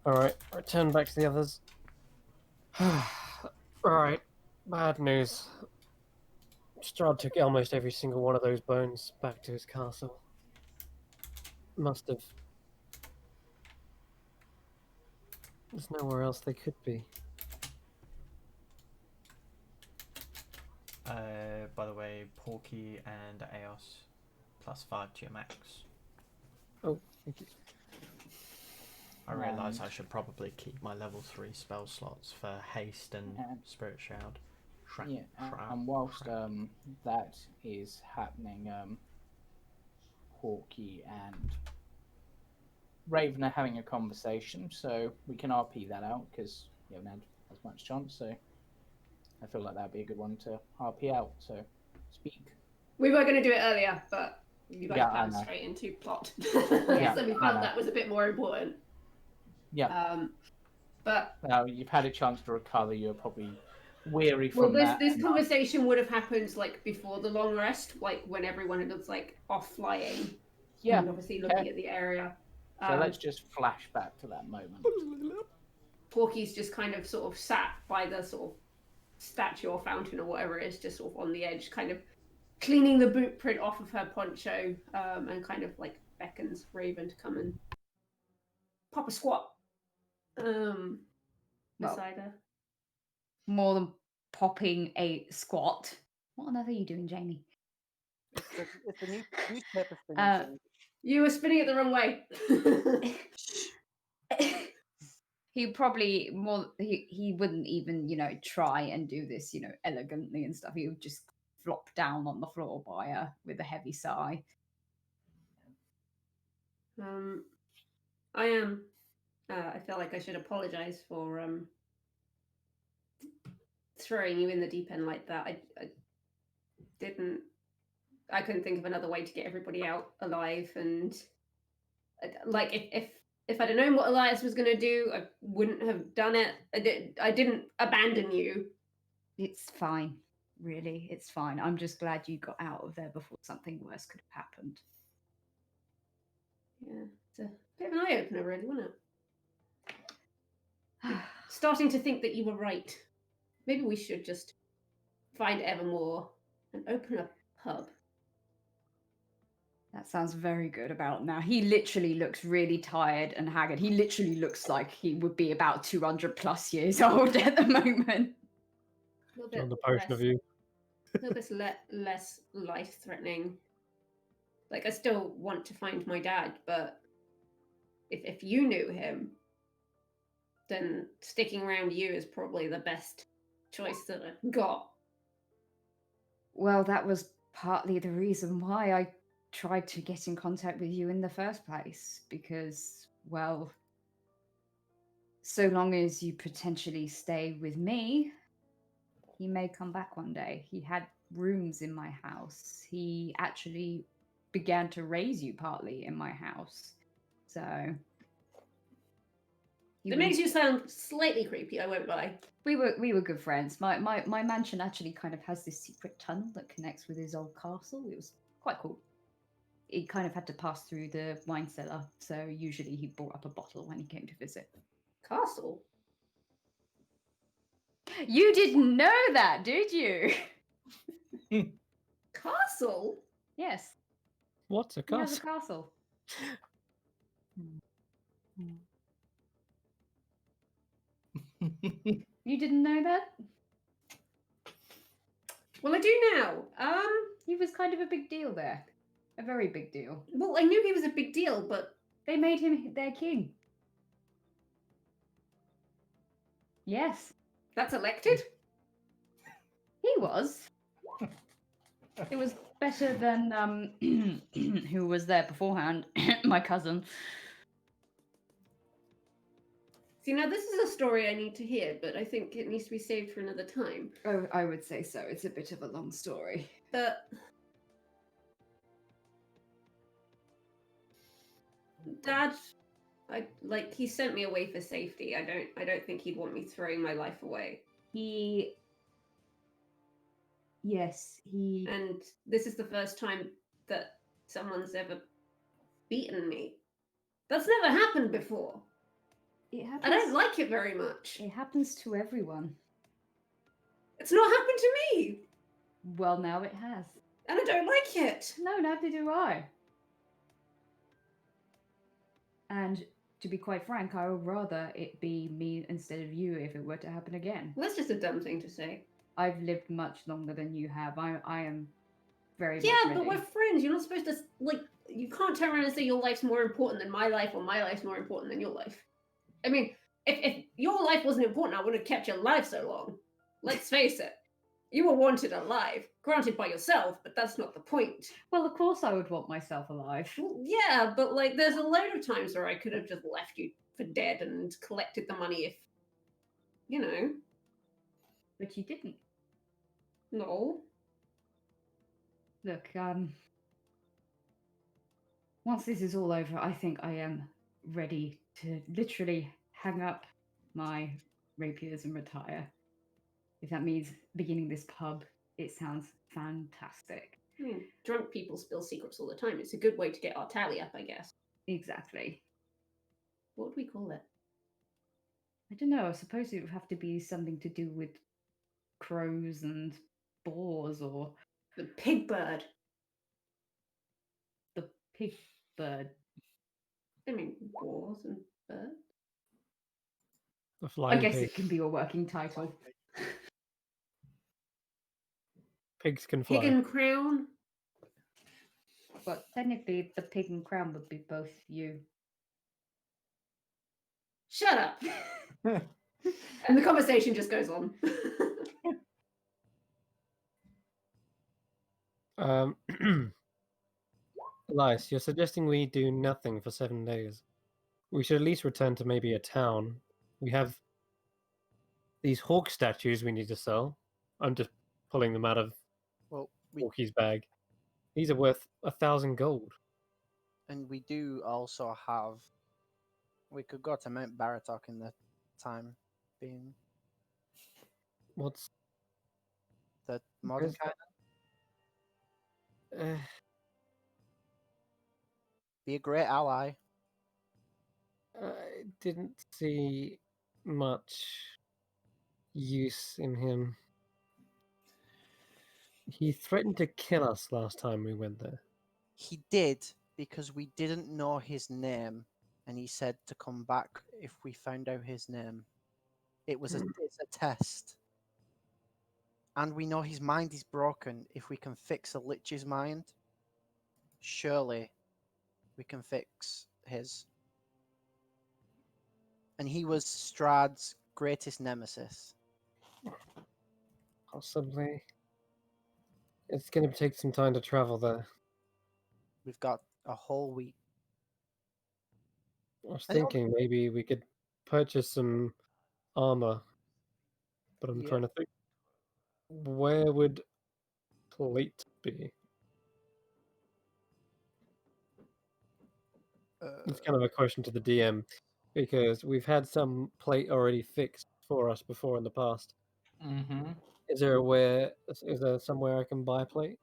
[SPEAKER 4] Alright, return back to the others. Alright, bad news. Strahd took almost every single one of those bones back to his castle. Must have. There's nowhere else they could be.
[SPEAKER 5] By the way, Porky and Eos +5 to your max.
[SPEAKER 4] Oh, thank you.
[SPEAKER 5] I realise I should probably keep my level 3 spell slots for haste and spirit shroud.
[SPEAKER 1] Yeah, and whilst that is happening, Porky and Raven are having a conversation, so we can RP that out because you haven't had as much chance, so I feel like that'd be a good one to RP out. So speak.
[SPEAKER 2] We were going to do it earlier, but you guys
[SPEAKER 1] Yeah, I
[SPEAKER 2] plowed
[SPEAKER 1] know.
[SPEAKER 2] straight into plot.
[SPEAKER 1] Yeah,
[SPEAKER 2] So we
[SPEAKER 1] I
[SPEAKER 2] felt
[SPEAKER 1] know.
[SPEAKER 2] that was a bit more important.
[SPEAKER 1] Yeah.
[SPEAKER 2] But
[SPEAKER 1] Now you've had a chance to recover. You're probably weary
[SPEAKER 2] well,
[SPEAKER 1] from that.
[SPEAKER 2] this conversation would have happened like before the long rest, like when everyone was like off flying.
[SPEAKER 1] Yeah.
[SPEAKER 2] And obviously looking at the area.
[SPEAKER 1] So let's just flash back to that moment.
[SPEAKER 2] Porky's just kind of sort of sat by the sort of statue or fountain or whatever it is, just sort of on the edge, kind of cleaning the boot print off of her poncho, and kind of like beckons Raven to come and pop a squat beside her.
[SPEAKER 7] More than popping a squat. What on earth are you doing, Jamie?
[SPEAKER 3] It's a new newspaper thing.
[SPEAKER 2] You were spinning it the wrong way.
[SPEAKER 7] He probably he wouldn't even, try and do this, elegantly and stuff. He would just flop down on the floor by her with a heavy sigh.
[SPEAKER 2] I am. I feel like I should apologize for throwing you in the deep end like that. I couldn't think of another way to get everybody out alive, and like if I'd have known what Elias was going to do, I wouldn't have done it. I didn't abandon you.
[SPEAKER 7] It's fine, really. It's fine. I'm just glad you got out of there before something worse could have happened.
[SPEAKER 2] Yeah, it's a bit of an eye opener, really, wasn't it? Starting to think that you were right. Maybe we should just find Evermore and open a pub.
[SPEAKER 7] That sounds very good about now. He literally looks really tired and haggard. He literally looks like he would be about 200 plus years old at the moment.
[SPEAKER 4] On the potion of you.
[SPEAKER 2] A little bit less life-threatening. Like, I still want to find my dad, but if you knew him, then sticking around you is probably the best choice that I've got.
[SPEAKER 7] Well, that was partly the reason why I tried to get in contact with you in the first place, because, well, so long as you potentially stay with me, he may come back one day. He had rooms in my house. He actually began to raise you partly in my house. So
[SPEAKER 2] It makes you sound slightly creepy, I won't lie.
[SPEAKER 7] we were good friends. My mansion actually kind of has this secret tunnel that connects with his old castle. It was quite cool. He kind of had to pass through the wine cellar, so usually he brought up a bottle when he came to visit.
[SPEAKER 2] Castle?
[SPEAKER 7] You didn't know that, did you?
[SPEAKER 2] Castle?
[SPEAKER 7] Yes.
[SPEAKER 4] What's a
[SPEAKER 7] He has a
[SPEAKER 4] castle?
[SPEAKER 7] castle. You didn't know that?
[SPEAKER 2] Well, I do now.
[SPEAKER 7] He was kind of a big deal there. A very big deal.
[SPEAKER 2] Well, I knew he was a big deal, but
[SPEAKER 7] They made him their king. Yes.
[SPEAKER 2] that's elected?
[SPEAKER 7] He was. It was better than who was there beforehand, my cousin.
[SPEAKER 2] See, now this is a story I need to hear, but I think it needs to be saved for another time.
[SPEAKER 7] Oh, I would say so. It's a bit of a long story.
[SPEAKER 2] But Dad, he sent me away for safety. I don't think he'd want me throwing my life away.
[SPEAKER 7] Yes,
[SPEAKER 2] And this is the first time that someone's ever beaten me. That's never happened before.
[SPEAKER 7] It happens.
[SPEAKER 2] I don't like it very much.
[SPEAKER 7] It happens to everyone.
[SPEAKER 2] It's not happened to me,
[SPEAKER 7] Well, now it has.
[SPEAKER 2] and I don't like it.
[SPEAKER 7] No, neither do I. And to be quite frank, I would rather it be me instead of you if it were to happen again.
[SPEAKER 2] Well, that's just a dumb thing to say.
[SPEAKER 7] I've lived much longer than you have. I am very
[SPEAKER 2] Yeah,
[SPEAKER 7] much
[SPEAKER 2] but
[SPEAKER 7] ready.
[SPEAKER 2] we're friends. You're not supposed to, you can't turn around and say your life's more important than my life, or my life's more important than your life. I mean, if your life wasn't important, I wouldn't have kept you alive so long. Let's face it. You were wanted alive, granted by yourself, but that's not the point.
[SPEAKER 7] Well, of course I would want myself alive.
[SPEAKER 2] Well, yeah, but there's a load of times where I could have just left you for dead and collected the money if you know,
[SPEAKER 7] But you didn't.
[SPEAKER 2] no.
[SPEAKER 7] Look, once this is all over, I think I am ready to literally hang up my rapiers and retire. If that means beginning this pub, it sounds fantastic.
[SPEAKER 2] Drunk people spill secrets all the time. It's a good way to get our tally up, I guess.
[SPEAKER 7] Exactly.
[SPEAKER 2] What would we call it?
[SPEAKER 7] I don't know. I suppose it would have to be something to do with crows and boars or
[SPEAKER 2] The pig bird.
[SPEAKER 7] the pig bird.
[SPEAKER 2] I mean, boars and birds.
[SPEAKER 4] The
[SPEAKER 7] I
[SPEAKER 4] flying
[SPEAKER 7] guess
[SPEAKER 4] pig.
[SPEAKER 7] it can be a working title.
[SPEAKER 4] Pigs can
[SPEAKER 2] Pig
[SPEAKER 4] fly.
[SPEAKER 2] and crown.
[SPEAKER 7] But technically, the pig and crown would be both you.
[SPEAKER 2] Shut up. And the conversation just goes on.
[SPEAKER 4] Elias, you're suggesting we do nothing for 7 days. We should at least return to maybe a town. We have these hawk statues we need to sell. I'm just pulling them out of
[SPEAKER 3] Well,
[SPEAKER 4] Walkie's bag. These are worth 1,000 gold.
[SPEAKER 3] and we do also have. We could go to Mount Baratok in the time being
[SPEAKER 4] What's
[SPEAKER 3] the modern
[SPEAKER 4] Where's
[SPEAKER 3] kind. Be a great ally.
[SPEAKER 4] I didn't see much use in him. He threatened to kill us last time we went there.
[SPEAKER 3] He did because we didn't know his name, and he said to come back if we found out his name. It's a test, and we know his mind is broken. If we can fix a lich's mind, surely we can fix his. And he was Strahd's greatest nemesis.
[SPEAKER 4] Possibly. It's going to take some time to travel there.
[SPEAKER 3] We've got a whole week.
[SPEAKER 4] I was
[SPEAKER 3] I know-
[SPEAKER 4] thinking maybe we could purchase some armor, but I'm
[SPEAKER 3] Yeah.
[SPEAKER 4] trying to think. Where would plate be? It's kind of a question to the DM because we've had some plate already fixed for us before in the past.
[SPEAKER 1] Mm-hmm.
[SPEAKER 4] Is there somewhere I can buy plate?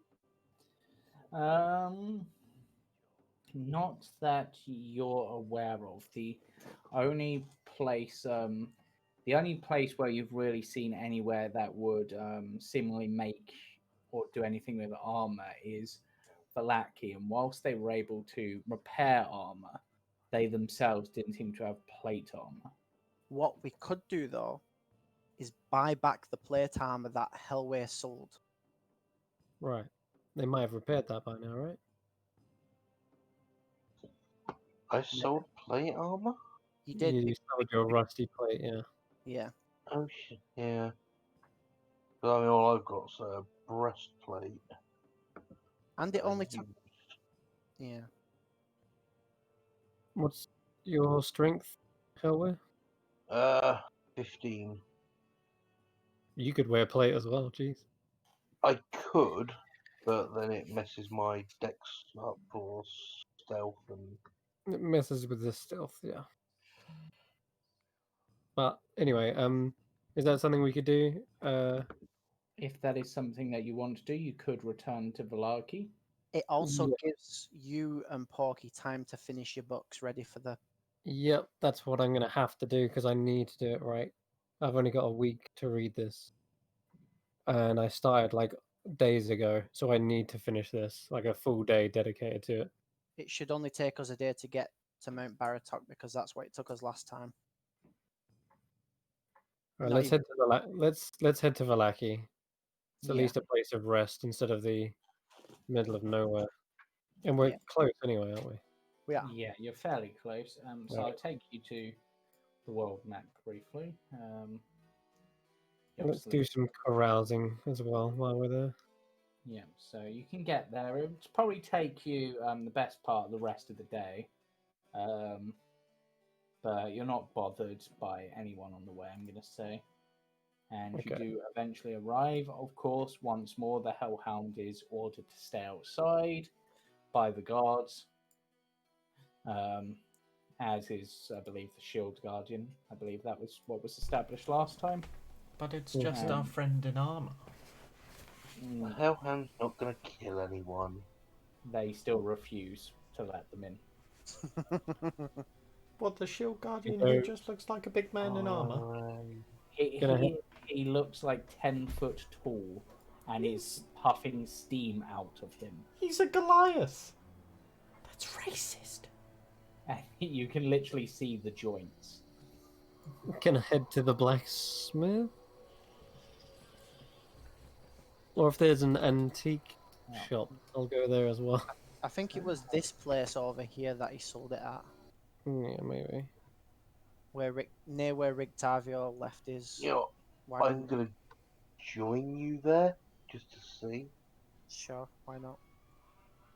[SPEAKER 1] Not that you're aware of. Only place, the only place where you've really seen anywhere that would seemingly make or do anything with armor is Valaki. And whilst they were able to repair armor, they themselves didn't seem to have plate armor.
[SPEAKER 3] What we could do though is buy back the plate armor that Hellway sold.
[SPEAKER 4] Right. They might have repaired that by now, right?
[SPEAKER 6] I sold plate armor?
[SPEAKER 3] He did.
[SPEAKER 4] You sold your rusty plate, yeah.
[SPEAKER 3] Yeah.
[SPEAKER 6] Oh shit, yeah. But I mean, all I've got's a breastplate.
[SPEAKER 3] And it
[SPEAKER 6] that I
[SPEAKER 3] only took.
[SPEAKER 6] used.
[SPEAKER 3] Yeah.
[SPEAKER 4] What's your strength, Hellway?
[SPEAKER 6] 15.
[SPEAKER 4] You could wear plate as well, jeez.
[SPEAKER 6] I could, but then it messes my dex up for stealth and.
[SPEAKER 4] It messes with the stealth, yeah. But anyway, is that something we could do?
[SPEAKER 1] If that is something that you want to do, you could return to Valaki.
[SPEAKER 3] It also
[SPEAKER 4] Yeah.
[SPEAKER 3] gives you and Porky time to finish your books ready for the.
[SPEAKER 4] Yep, that's what I'm gonna have to do because I need to do it right. I've only got a week to read this, and I started like days ago, so I need to finish this, like a full day dedicated to it.
[SPEAKER 3] It should only take us a day to get to Mount Baratok because that's what it took us last time.
[SPEAKER 4] All right,
[SPEAKER 3] Not
[SPEAKER 4] let's
[SPEAKER 3] even-
[SPEAKER 4] head to let's head to Valaki. It's at
[SPEAKER 3] Yeah.
[SPEAKER 4] least a place of rest instead of the middle of nowhere. And we're
[SPEAKER 3] Yeah.
[SPEAKER 4] close anyway, aren't we?
[SPEAKER 3] We are.
[SPEAKER 1] Yeah, you're fairly close. So
[SPEAKER 4] Right.
[SPEAKER 1] I'll take you to the world map briefly.
[SPEAKER 4] Let's
[SPEAKER 1] obviously-
[SPEAKER 4] do some carousing as well while we're there.
[SPEAKER 1] Yeah, so you can get there. It'll probably take you the best part of the rest of the day. But you're not bothered by anyone on the way, I'm going to say. And
[SPEAKER 4] Okay.
[SPEAKER 1] you do eventually arrive. Of course, once more, the Hellhound is ordered to stay outside by the guards, as is, I believe, the Shield Guardian. I believe that was what was established last time.
[SPEAKER 5] But it's
[SPEAKER 4] Mhm.
[SPEAKER 5] just our friend in armour.
[SPEAKER 6] The Hellhound's not going to kill anyone.
[SPEAKER 1] They still refuse to let them in.
[SPEAKER 5] What, the shield guardian
[SPEAKER 4] So-
[SPEAKER 5] who just looks like a big man in armour?
[SPEAKER 1] He,
[SPEAKER 4] Gonna
[SPEAKER 1] he, he looks like 10 foot tall and is puffing steam out of him.
[SPEAKER 5] He's a Goliath. That's racist.
[SPEAKER 1] And you can literally see the joints.
[SPEAKER 4] Can I head to the blacksmith? Or if there's an antique
[SPEAKER 1] Yeah.
[SPEAKER 4] shop, I'll go there as well.
[SPEAKER 3] I think it was this place over here that he sold it at,
[SPEAKER 4] Yeah, maybe.
[SPEAKER 3] near where Rictavio left his
[SPEAKER 6] You know,
[SPEAKER 3] wagon.
[SPEAKER 6] I'm going to join you there just to see.
[SPEAKER 3] Sure, why not?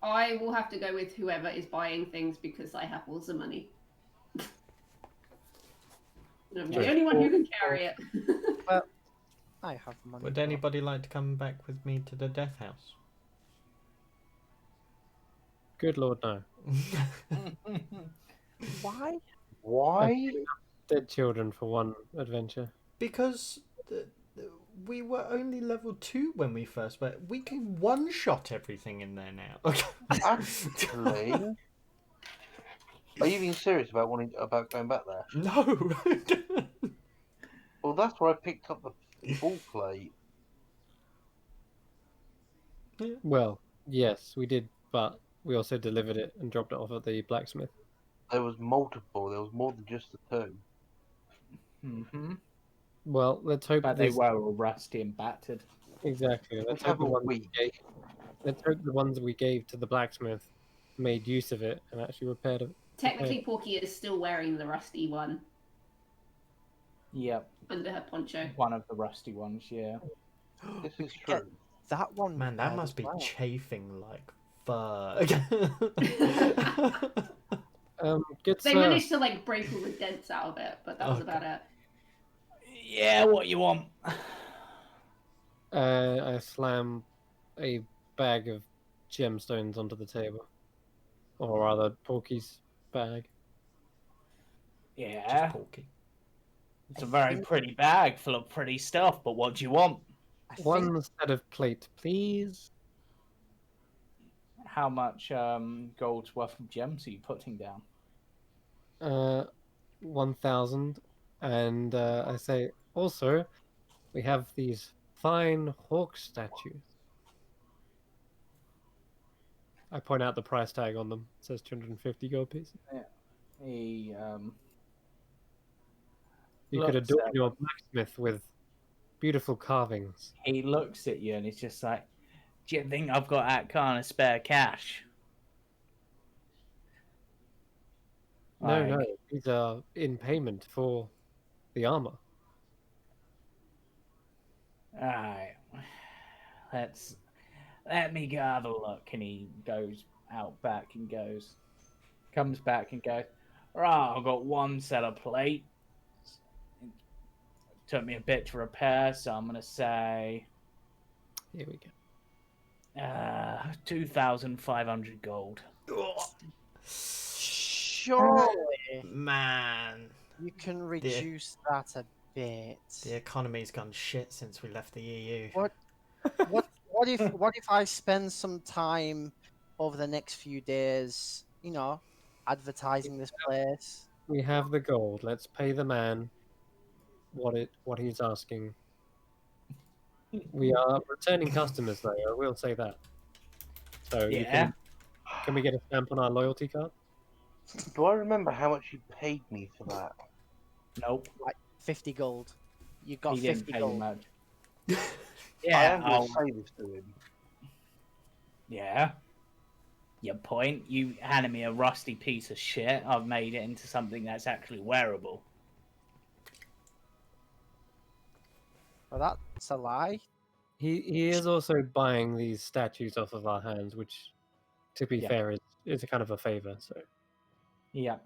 [SPEAKER 2] I will have to go with whoever is buying things because I have all the money. And I'm the
[SPEAKER 1] Yeah.
[SPEAKER 2] only one who can carry it.
[SPEAKER 3] I have money.
[SPEAKER 5] Would
[SPEAKER 3] but-
[SPEAKER 5] anybody like to come back with me to the death house?
[SPEAKER 4] Good lord, no.
[SPEAKER 3] Why?
[SPEAKER 6] Why?
[SPEAKER 4] Dead children for one adventure.
[SPEAKER 5] Because we were only level 2 when we first went. We can one-shot everything in there now.
[SPEAKER 6] Actually, are you being serious about going back there?
[SPEAKER 5] No.
[SPEAKER 6] Well, that's where I picked up the full plate.
[SPEAKER 4] Well, yes, we did, but we also delivered it and dropped it off at the blacksmith.
[SPEAKER 6] There was multiple. There was more than just the two.
[SPEAKER 1] Mm-hmm.
[SPEAKER 4] Well, let's hope
[SPEAKER 1] But they
[SPEAKER 4] this...
[SPEAKER 1] were all rusty and battered.
[SPEAKER 4] Exactly. Let's
[SPEAKER 6] Let's
[SPEAKER 4] hope
[SPEAKER 6] have
[SPEAKER 4] the
[SPEAKER 6] a
[SPEAKER 4] ones
[SPEAKER 6] week.
[SPEAKER 4] let's hope the ones we gave to the blacksmith made use of it and actually repaired it.
[SPEAKER 2] Technically, Porky is still wearing the rusty one
[SPEAKER 1] Yep,
[SPEAKER 2] under her poncho.
[SPEAKER 1] one of the rusty ones, yeah.
[SPEAKER 6] This
[SPEAKER 3] We
[SPEAKER 6] is
[SPEAKER 3] could get
[SPEAKER 6] true.
[SPEAKER 3] that one.
[SPEAKER 5] Man, that
[SPEAKER 3] repaired
[SPEAKER 5] must
[SPEAKER 3] as
[SPEAKER 5] be
[SPEAKER 3] well.
[SPEAKER 5] chafing like fuck.
[SPEAKER 4] Good
[SPEAKER 2] They
[SPEAKER 4] sir.
[SPEAKER 2] managed to like break all the dents out of it, but that was
[SPEAKER 5] Okay.
[SPEAKER 2] about it.
[SPEAKER 1] Yeah, what you want?
[SPEAKER 4] I slam a bag of gemstones onto the table. Or rather, Porky's bag.
[SPEAKER 1] Yeah,
[SPEAKER 5] Just Porky.
[SPEAKER 1] it's a very pretty bag full of pretty stuff, but what do you want?
[SPEAKER 3] I think
[SPEAKER 4] One set of plate, please.
[SPEAKER 1] How much gold's worth of gems are you putting down?
[SPEAKER 4] 1,000. And I say, also, we have these fine hawk statues. I point out the price tag on them. It says 250 gold pieces.
[SPEAKER 1] He
[SPEAKER 4] You could
[SPEAKER 1] looks
[SPEAKER 4] adorn
[SPEAKER 1] at
[SPEAKER 4] your blacksmith with beautiful carvings.
[SPEAKER 1] he looks at you and he's just like, "Do you think I've got that kind of spare cash?"
[SPEAKER 4] No, no,
[SPEAKER 1] Like,
[SPEAKER 4] these are in payment for the armor.
[SPEAKER 1] Alright, let me go have a look. And he goes out back and comes back and goes, right, I've got one set of plates. It took me a bit to repair, so I'm gonna say
[SPEAKER 4] Here we go.
[SPEAKER 1] 2,500 gold.
[SPEAKER 3] surely
[SPEAKER 5] Man,
[SPEAKER 3] you can reduce that a bit.
[SPEAKER 5] the economy's gone shit since we left the EU.
[SPEAKER 3] What? What if I spend some time over the next few days, advertising this place?
[SPEAKER 4] We have the gold. Let's pay the man what he's asking. We are returning customers, though. I will say that. So
[SPEAKER 1] Yeah.
[SPEAKER 4] can we get a stamp on our loyalty card?
[SPEAKER 6] Do I remember how much you paid me for that?
[SPEAKER 1] Nope.
[SPEAKER 3] 50 gold. You got
[SPEAKER 1] He didn't
[SPEAKER 3] 50
[SPEAKER 1] pay you
[SPEAKER 3] gold.
[SPEAKER 1] much.
[SPEAKER 6] I
[SPEAKER 1] Yeah,
[SPEAKER 6] am going to say this to him.
[SPEAKER 1] yeah. Your point. You handed me a rusty piece of shit. I've made it into something that's actually wearable.
[SPEAKER 3] Well, that's a lie.
[SPEAKER 4] He is also buying these statues off of our hands, which, to be
[SPEAKER 1] Yeah.
[SPEAKER 4] fair, is a kind of a favor. So
[SPEAKER 1] Yeah.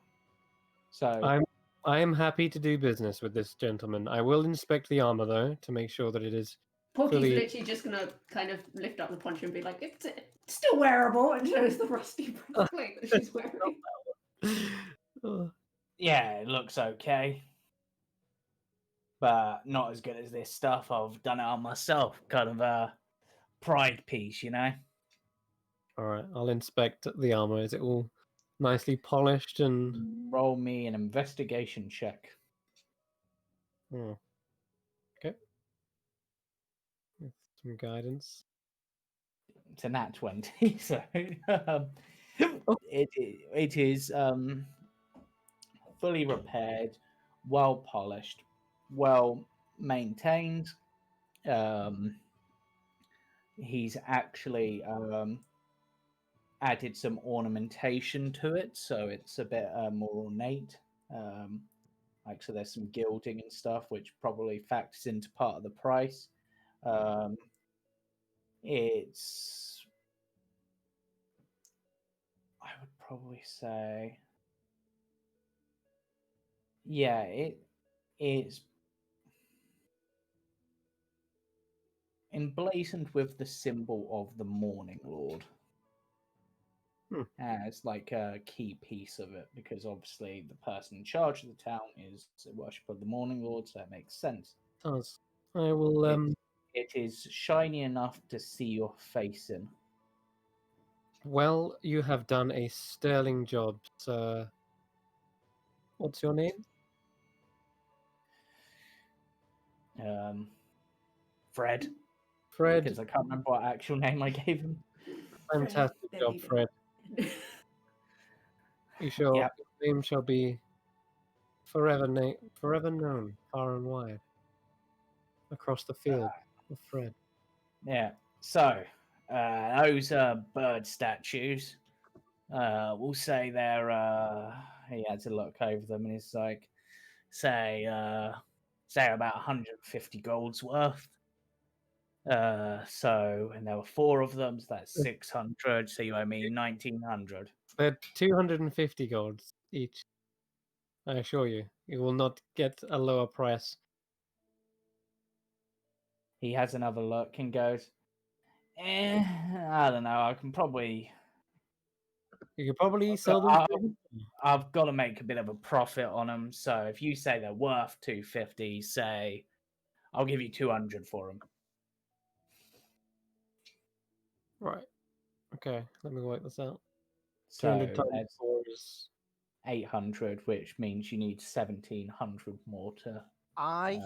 [SPEAKER 1] So
[SPEAKER 4] I'm I am happy to do business with this gentleman. I will inspect the armor though to make sure that it is
[SPEAKER 2] Porky's
[SPEAKER 4] fully.
[SPEAKER 2] literally just gonna kind of lift up the poncho and be like, it's still wearable, and shows the rusty breastplate that she's wearing.
[SPEAKER 4] Oh,
[SPEAKER 1] Yeah, it looks okay. But not as good as this stuff. I've done it on myself. Kind of a pride piece, you know?
[SPEAKER 4] all right, I'll inspect the armor. Is it all nicely polished and?
[SPEAKER 1] Roll me an investigation check.
[SPEAKER 4] Oh. Okay. With some guidance.
[SPEAKER 1] It's a nat 20, so it is fully repaired, well polished, well maintained. He's actually added some ornamentation to it, so it's a bit more ornate. Like, so there's some gilding and stuff, which probably factors into part of the price. It's, I would probably say, yeah, it's emblazoned with the symbol of the Morning Lord as like a key piece of it, because obviously the person in charge of the town is a worshipper of the Morning Lord, so it makes sense.
[SPEAKER 4] Does. I will.
[SPEAKER 1] It is shiny enough to see your face in.
[SPEAKER 4] Well, you have done a sterling job, sir. What's your name?
[SPEAKER 1] Fred,
[SPEAKER 4] Fred.
[SPEAKER 1] because I can't remember what actual name I gave him.
[SPEAKER 4] Fantastic job, Fred. You shall.
[SPEAKER 1] Yep.
[SPEAKER 4] Your name shall be forever known far and wide across the field of Fred.
[SPEAKER 1] Yeah. So those bird statues. We'll say they're. He had to look over them, and he's like, say about 150 golds worth. So, and there were 4 of them, so that's 600. So you owe me 1900.
[SPEAKER 4] They're 250 golds each. I assure you, you will not get a lower price.
[SPEAKER 1] He has another look and goes, I don't know. I can probably.
[SPEAKER 4] You could probably sell them.
[SPEAKER 1] I've got to make a bit of a profit on them. So if you say they're worth 250, say I'll give you 200 for them.
[SPEAKER 4] Right. Okay. Let me work this out.
[SPEAKER 1] So
[SPEAKER 4] 200 times
[SPEAKER 1] that's
[SPEAKER 4] 4 is
[SPEAKER 1] 800, which means you need 1700 more to.
[SPEAKER 3] I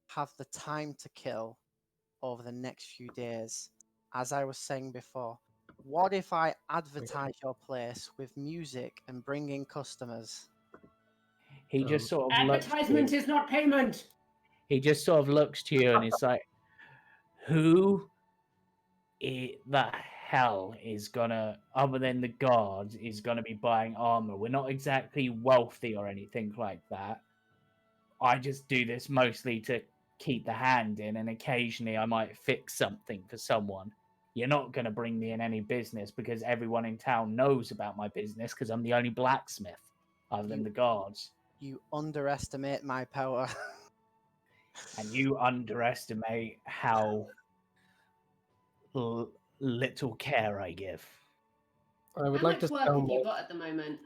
[SPEAKER 3] have the time to kill over the next few days. As I was saying before, what if I advertise your place with music and bring in customers?
[SPEAKER 1] He just sort of looks to
[SPEAKER 2] Advertisement
[SPEAKER 1] you.
[SPEAKER 2] is not payment.
[SPEAKER 1] He just sort of looks to you and he's like, "Who the hell is gonna, other than the guards, is gonna be buying armor? We're not exactly wealthy or anything like that. I just do this mostly to keep the hand in, and occasionally I might fix something for someone. You're not going to bring me in any business because everyone in town knows about my business because I'm the only blacksmith other than the guards.
[SPEAKER 3] You underestimate my power.
[SPEAKER 1] And you underestimate how little care I give.
[SPEAKER 4] I would
[SPEAKER 2] How
[SPEAKER 4] like
[SPEAKER 2] much
[SPEAKER 4] to
[SPEAKER 2] work
[SPEAKER 4] sell
[SPEAKER 2] have you
[SPEAKER 4] more.
[SPEAKER 2] got at the moment?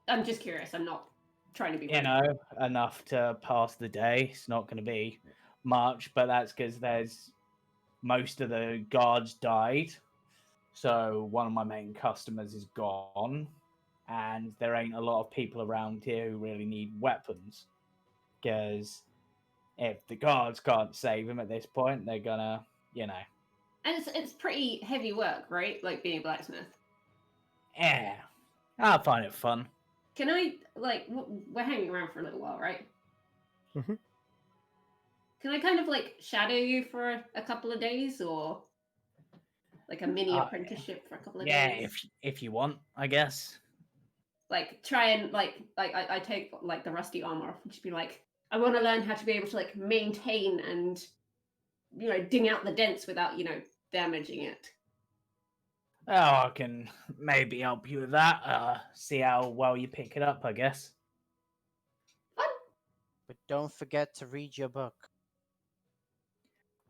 [SPEAKER 2] I'm just curious. I'm not trying to be.
[SPEAKER 1] You know, enough to pass the day. It's not going to be much, but that's because there's most of the guards died. So one of my main customers is gone, and there ain't a lot of people around here who really need weapons. Because if the guards can't save him at this point, they're gonna, you know.
[SPEAKER 2] And it's pretty heavy work, right? Like being a blacksmith.
[SPEAKER 1] Yeah, I find it fun.
[SPEAKER 2] Can I, like, we're hanging around for a little while, right?
[SPEAKER 4] Mhm.
[SPEAKER 2] Can I kind of, like, shadow you for a couple of days, or like a mini apprenticeship for a couple of days?
[SPEAKER 1] If you want, I guess.
[SPEAKER 2] Like, try and, like I take, like, the rusty armor off and just be like, I want to learn how to be able to, like, maintain and, you know, ding out the dents without, you know, damaging it.
[SPEAKER 1] Oh, I can maybe help you with that. See how well you pick it up, I guess.
[SPEAKER 3] But don't forget to read your book.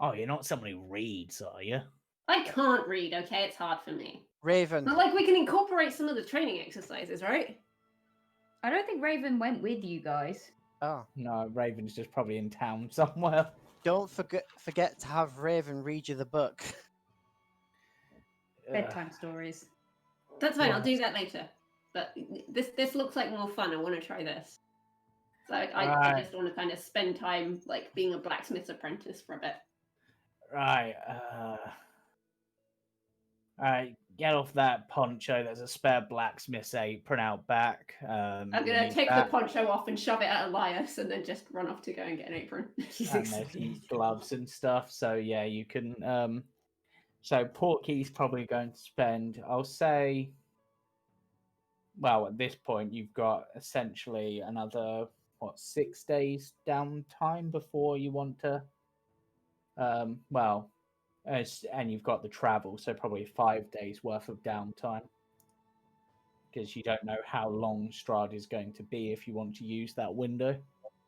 [SPEAKER 1] Oh, you're not someone who reads, are you?
[SPEAKER 2] I can't read, okay? It's hard for me.
[SPEAKER 3] Raven,
[SPEAKER 2] But like we can incorporate some of the training exercises, right?
[SPEAKER 7] I don't think Raven went with you guys.
[SPEAKER 3] oh,
[SPEAKER 1] No, Raven's just probably in town somewhere.
[SPEAKER 3] don't forget to have Raven read you the book.
[SPEAKER 7] Bedtime stories.
[SPEAKER 2] That's fine, I'll
[SPEAKER 1] Right.
[SPEAKER 2] do that later. But this looks like more fun. I want to try this. So I
[SPEAKER 1] Right.
[SPEAKER 2] just want to kind of spend time like being a blacksmith's apprentice for a bit.
[SPEAKER 1] Right. Alright, get off that poncho. There's a spare blacksmith's apron out back.
[SPEAKER 2] I'm
[SPEAKER 1] you'll
[SPEAKER 2] gonna
[SPEAKER 1] need
[SPEAKER 2] take
[SPEAKER 1] that,
[SPEAKER 2] the poncho off and shove it at Elias, and then just run off to go and get an apron.
[SPEAKER 1] and there's some gloves and stuff. So yeah, you can. So Porky's probably going to spend, I'll say. Well, at this point, you've got essentially another 6 days downtime before you want to. And you've got the travel, so probably 5 days worth of downtime. Because you don't know how long Strahd is going to be if you want to use that window.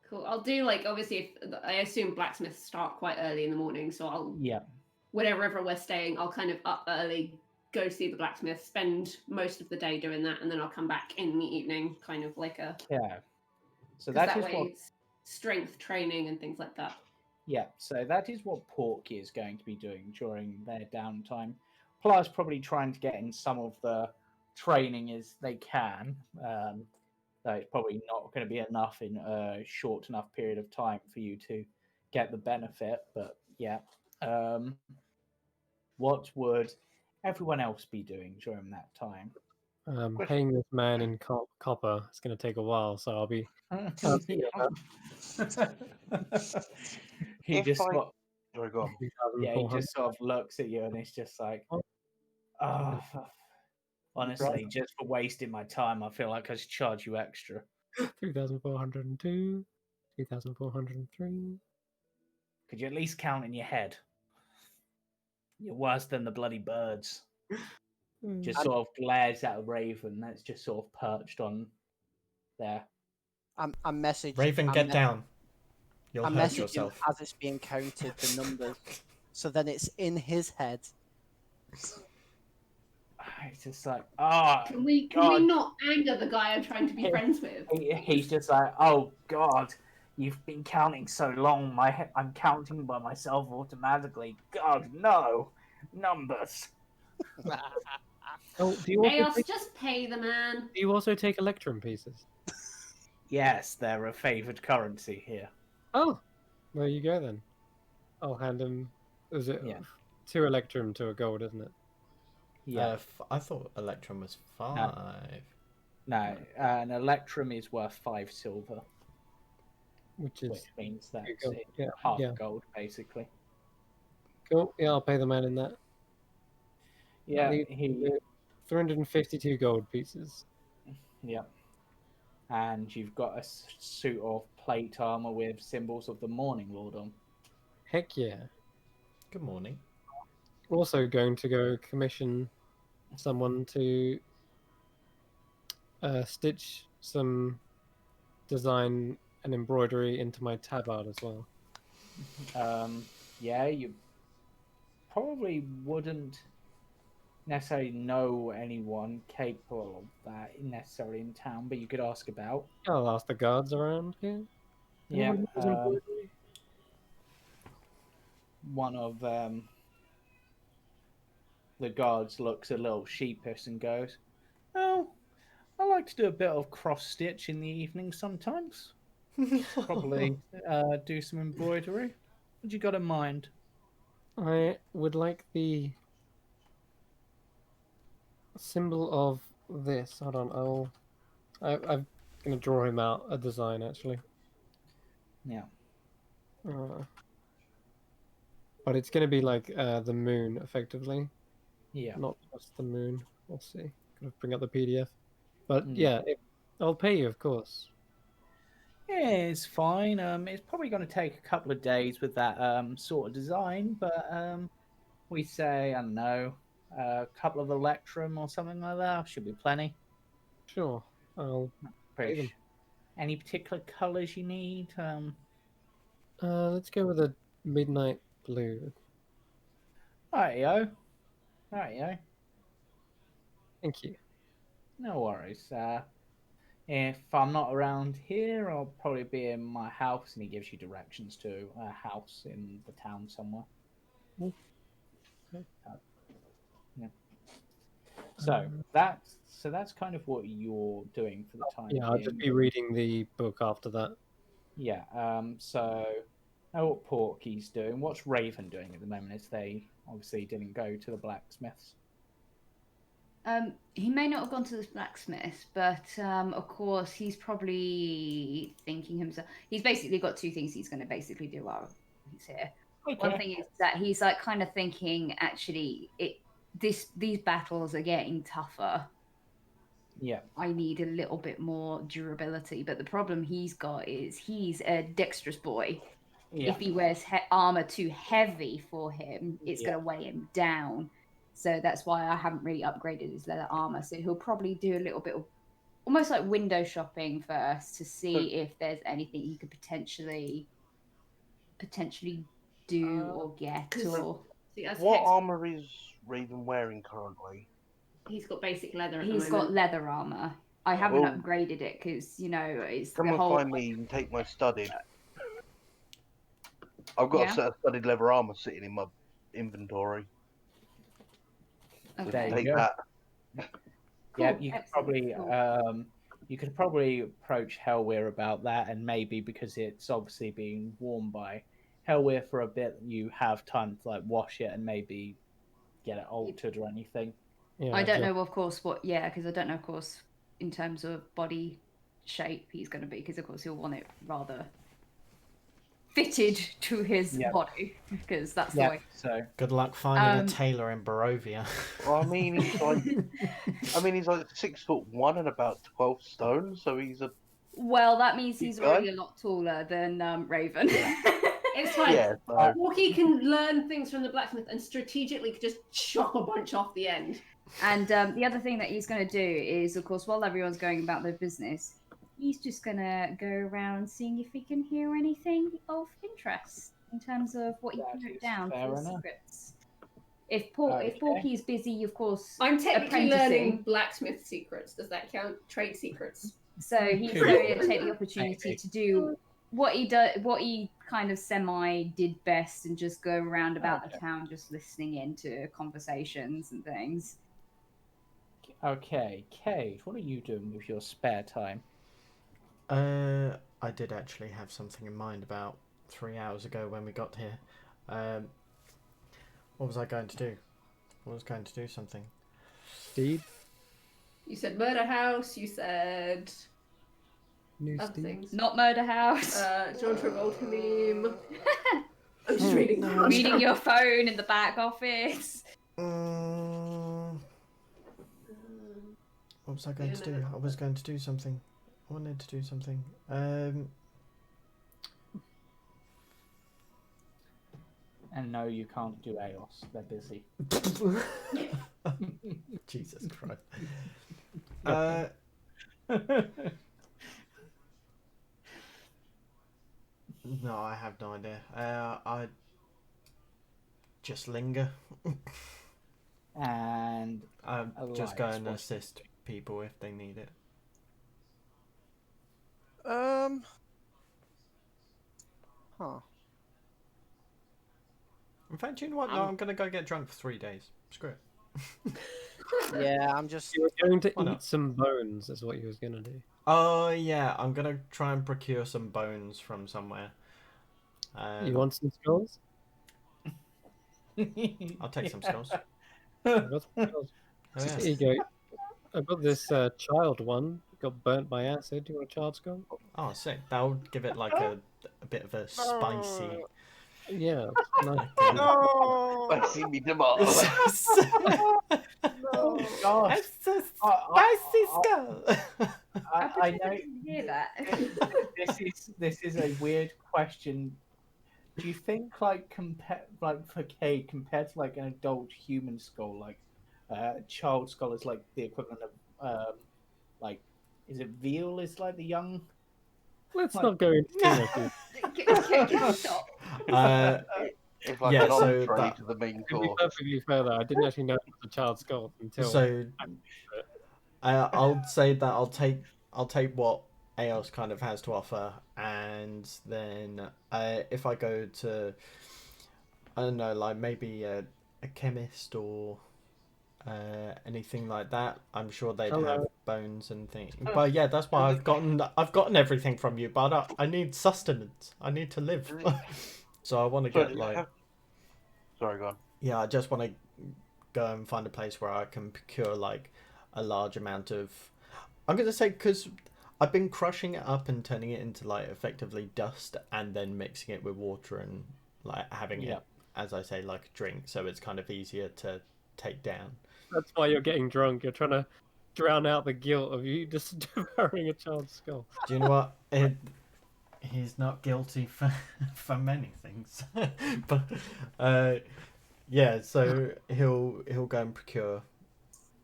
[SPEAKER 2] Cool. I'll do like obviously. If, I assume blacksmiths start quite early in the morning, so I'll
[SPEAKER 1] Yeah.
[SPEAKER 2] wherever we're staying, I'll kind of up early, go see the blacksmith, spend most of the day doing that, and then I'll come back in the evening, kind of like a.
[SPEAKER 1] Yeah. So
[SPEAKER 2] 'Cause
[SPEAKER 1] that
[SPEAKER 2] that
[SPEAKER 1] is
[SPEAKER 2] way
[SPEAKER 1] what.
[SPEAKER 2] it's strength training and things like that.
[SPEAKER 1] Yeah. So that is what Porky is going to be doing during their downtime. Plus, probably trying to get in some of the training as they can. Though it's probably not going to be enough in a short enough period of time for you to get the benefit. But yeah. What would everyone else be doing during that time?
[SPEAKER 4] Paying this man in copper. It's going to take a while, so I'll be.
[SPEAKER 1] He
[SPEAKER 6] If
[SPEAKER 1] just
[SPEAKER 6] I-
[SPEAKER 1] sort,
[SPEAKER 6] Sorry, go on.
[SPEAKER 1] yeah, he just sort of looks at you and it's just like, oh, honestly, just for wasting my time, I feel like I should charge you extra.
[SPEAKER 4] 3,402, 2,403.
[SPEAKER 1] Could you at least count in your head? You're worse than the bloody birds. Just sort of glares at a raven that's just sort of perched on there.
[SPEAKER 3] I'm messaging.
[SPEAKER 5] Raven, get down. You'll
[SPEAKER 3] I'm
[SPEAKER 5] hurt
[SPEAKER 3] messaging
[SPEAKER 5] yourself.
[SPEAKER 3] as it's being counted the numbers, so then it's in his head.
[SPEAKER 1] It's just like, oh,
[SPEAKER 2] Can we
[SPEAKER 1] God.
[SPEAKER 2] not anger the guy I'm trying to be friends with?
[SPEAKER 1] He's just like, oh God, you've been counting so long. I'm counting by myself automatically. God, no, numbers.
[SPEAKER 4] Oh, do you also
[SPEAKER 2] Chaos,
[SPEAKER 4] take,
[SPEAKER 2] just pay the man.
[SPEAKER 4] do you also take electrum pieces?
[SPEAKER 1] Yes, they're a favoured currency here.
[SPEAKER 4] Oh, there you go then. I'll hand him. Is it
[SPEAKER 1] Yeah.
[SPEAKER 4] 2 electrum to a gold, isn't it?
[SPEAKER 1] Yeah,
[SPEAKER 5] I thought Electrum was 5.
[SPEAKER 1] no, an electrum is worth 5 silver,
[SPEAKER 4] Which is
[SPEAKER 1] which means that's
[SPEAKER 4] gold. Yeah,
[SPEAKER 1] half
[SPEAKER 4] yeah.
[SPEAKER 1] gold, basically.
[SPEAKER 4] Cool. Yeah, I'll pay the man in that.
[SPEAKER 1] Yeah,
[SPEAKER 4] Leave
[SPEAKER 1] he,
[SPEAKER 4] 352 gold pieces.
[SPEAKER 1] yeah. And you've got a suit of plate armor with symbols of the Morning Lord on.
[SPEAKER 4] Heck yeah.
[SPEAKER 5] Good morning.
[SPEAKER 4] Also going to go commission someone to stitch some design and embroidery into my tabard as well.
[SPEAKER 1] Yeah, you probably wouldn't necessarily know anyone capable of that necessarily in town, but you could ask about.
[SPEAKER 4] I'll ask the guards around here.
[SPEAKER 1] Yeah,
[SPEAKER 4] Anyone who does embroidery?
[SPEAKER 1] one of the guards looks a little sheepish and goes, "Oh, I like to do a bit of cross stitch in the evening sometimes. Probably do some embroidery. What you got in mind?"
[SPEAKER 4] I would like the symbol of this. Hold on, I'm gonna draw him out a design actually.
[SPEAKER 1] Yeah.
[SPEAKER 4] But it's gonna be like the moon effectively,
[SPEAKER 1] Yeah.
[SPEAKER 4] not just the moon. We'll see. Gotta bring up the PDF. But
[SPEAKER 1] Mm.
[SPEAKER 4] yeah, I'll pay you, of course.
[SPEAKER 1] Yeah, it's fine. It's probably going to take a couple of days with that sort of design, but we say, I don't know, a couple of electrum or something like that should be plenty.
[SPEAKER 4] Sure, I'll pay them.
[SPEAKER 1] Any particular colours you need?
[SPEAKER 4] Let's go with a midnight blue.
[SPEAKER 1] Rightio. Rightio.
[SPEAKER 4] Thank you.
[SPEAKER 1] No worries. If I'm not around here, I'll probably be in my house, and he gives you directions to a house in the town somewhere.
[SPEAKER 4] Okay.
[SPEAKER 1] Yeah. So that's kind of what you're doing for the time
[SPEAKER 4] Yeah, I'll just
[SPEAKER 1] being.
[SPEAKER 4] be reading the book after that.
[SPEAKER 1] Yeah. So I know what Porky's doing. What's Raven doing at the moment? As they obviously didn't go to the blacksmiths.
[SPEAKER 7] He may not have gone to the blacksmith, but of course he's probably thinking himself. He's basically got two things he's going to basically do while he's here. One
[SPEAKER 1] Okay.
[SPEAKER 7] thing is that he's like kind of thinking, actually, these battles are getting tougher.
[SPEAKER 1] Yeah.
[SPEAKER 7] I need a little bit more durability, but the problem he's got is he's a dexterous boy.
[SPEAKER 1] Yeah.
[SPEAKER 7] If he wears armor too heavy for him, it's
[SPEAKER 1] Yeah.
[SPEAKER 7] going to weigh him down. So that's why I haven't really upgraded his leather armor. So he'll probably do a little bit of almost like window shopping first to see if there's anything he could potentially do or get. Or
[SPEAKER 2] See, as
[SPEAKER 6] What
[SPEAKER 2] Hex,
[SPEAKER 6] armor is Raven wearing currently?
[SPEAKER 2] he's got basic leather at the
[SPEAKER 7] he's
[SPEAKER 2] moment.
[SPEAKER 7] got leather armor. I haven't
[SPEAKER 6] Oh.
[SPEAKER 7] upgraded it because it's
[SPEAKER 6] Come
[SPEAKER 7] the
[SPEAKER 6] and
[SPEAKER 7] whole.
[SPEAKER 6] find me and take my studded. I've got
[SPEAKER 7] Yeah?
[SPEAKER 6] a set of studded leather armor sitting in my inventory. So
[SPEAKER 7] Okay.
[SPEAKER 1] There you
[SPEAKER 6] take
[SPEAKER 1] go.
[SPEAKER 6] that.
[SPEAKER 1] Yeah,
[SPEAKER 7] Cool,
[SPEAKER 1] you could
[SPEAKER 7] excellent,
[SPEAKER 1] probably approach Hellweir about that, and maybe because it's obviously being worn by Hellweir for a bit, you have time to like wash it and maybe get it altered or anything.
[SPEAKER 4] Yeah,
[SPEAKER 7] I don't
[SPEAKER 4] just-
[SPEAKER 7] know, of course, because I don't know, of course, in terms of body shape he's going to be, because of course he'll want it rather fitted to his
[SPEAKER 1] Yep.
[SPEAKER 7] body, because that's the
[SPEAKER 1] Yeah.
[SPEAKER 7] way.
[SPEAKER 1] So
[SPEAKER 5] Good luck finding a
[SPEAKER 7] Um,
[SPEAKER 5] tailor in Barovia.
[SPEAKER 6] Well, I mean, he's like 6'1" and about 12 stone, so he's a
[SPEAKER 7] Well, that means he's
[SPEAKER 6] Guy?
[SPEAKER 7] already a lot taller than Raven.
[SPEAKER 2] It's fine.
[SPEAKER 6] yeah. So
[SPEAKER 2] Walkie can learn things from the blacksmith and strategically just chop a bunch off the end.
[SPEAKER 7] And the other thing that he's going to do is, of course, while everyone's going about their business, he's just going to go around seeing if he can hear anything of interest in terms of what he can
[SPEAKER 1] That
[SPEAKER 7] note
[SPEAKER 1] is
[SPEAKER 7] down
[SPEAKER 1] fair
[SPEAKER 7] for
[SPEAKER 1] enough.
[SPEAKER 7] secrets. If
[SPEAKER 1] Okay.
[SPEAKER 7] Porky's busy, of course,
[SPEAKER 2] I'm technically
[SPEAKER 7] apprenticing.
[SPEAKER 2] learning blacksmith secrets. Does that count? Trade secrets.
[SPEAKER 7] So he's
[SPEAKER 1] Cool.
[SPEAKER 7] going to take the opportunity
[SPEAKER 1] Maybe.
[SPEAKER 7] to do what he kind of semi did best, and just go around about the
[SPEAKER 1] Okay.
[SPEAKER 7] town, just listening into conversations and things.
[SPEAKER 1] Okay, Cade, what are you doing with your spare time?
[SPEAKER 5] I did actually have something in mind about 3 hours ago when we got here. What was I going to do? I was going to do something.
[SPEAKER 4] Steed?
[SPEAKER 2] You said murder house. You said
[SPEAKER 4] New
[SPEAKER 2] other
[SPEAKER 4] Steed?
[SPEAKER 2] things.
[SPEAKER 7] Not Murder House.
[SPEAKER 2] John Travolta meme. I'm just reading.
[SPEAKER 7] Reading your phone in the back office.
[SPEAKER 5] What was I going to do? I was going to do something. I wanted to do something.
[SPEAKER 1] And no, you can't do Eos. They're busy.
[SPEAKER 5] Jesus Christ. No, I have no idea. I just linger.
[SPEAKER 1] And
[SPEAKER 5] I'm just
[SPEAKER 1] Elias,
[SPEAKER 5] going to
[SPEAKER 1] what's-
[SPEAKER 5] assist people if they need it.
[SPEAKER 3] Huh.
[SPEAKER 5] In fact, you know what? No, I'm going to go get drunk for 3 days. Screw it.
[SPEAKER 3] Yeah, I'm just.
[SPEAKER 4] You were going to
[SPEAKER 5] Why
[SPEAKER 4] eat
[SPEAKER 5] not?
[SPEAKER 4] some bones, is what you was going to do.
[SPEAKER 5] Oh, yeah. I'm going to try and procure some bones from somewhere.
[SPEAKER 4] You want some skulls?
[SPEAKER 5] I'll take some skulls.
[SPEAKER 4] I've got some skulls.
[SPEAKER 5] Oh, yeah.
[SPEAKER 4] Here you go. I've got this child one. Got burnt by acid. Do you want a child skull?
[SPEAKER 5] Oh, sick. That'll give it like a bit of a spicy.
[SPEAKER 4] Yeah. Nice.
[SPEAKER 5] No!
[SPEAKER 6] I see me tomorrow.
[SPEAKER 1] Oh gosh!
[SPEAKER 5] It's a
[SPEAKER 1] I-
[SPEAKER 5] spicy skull!
[SPEAKER 1] I know
[SPEAKER 7] didn't hear that.
[SPEAKER 1] this is a weird question. Do you think like for Cade compared to like an adult human skull, like a child skull is like the equivalent of like is it veal is like the young
[SPEAKER 4] Let's not go into too much.
[SPEAKER 7] Stop.
[SPEAKER 6] It's like
[SPEAKER 5] Yeah,
[SPEAKER 6] an
[SPEAKER 5] so
[SPEAKER 6] entree
[SPEAKER 5] that-
[SPEAKER 6] to the main
[SPEAKER 4] To be
[SPEAKER 6] course.
[SPEAKER 4] perfectly fair, though, I didn't actually know it was a child's skull until.
[SPEAKER 5] So I'll say that I'll take what Eos kind of has to offer, and then if I go to, I don't know, like maybe a chemist or anything like that, I'm sure they'd have
[SPEAKER 4] Hello.
[SPEAKER 5] bones and things. But yeah, that's why I've gotten everything from you, but I need sustenance. I need to live. So I want to get like,
[SPEAKER 6] Sorry, go on.
[SPEAKER 5] yeah, I just want to go and find a place where I can procure like a large amount of. I'm gonna say because I've been crushing it up and turning it into like effectively dust, and then mixing it with water and like having
[SPEAKER 1] Yeah.
[SPEAKER 5] it, as I say, like a drink, so it's kind of easier to take down.
[SPEAKER 4] That's why you're getting drunk. You're trying to drown out the guilt of you just devouring a child's skull.
[SPEAKER 5] Do you know what? He's not guilty for many things, but yeah. So he'll go and procure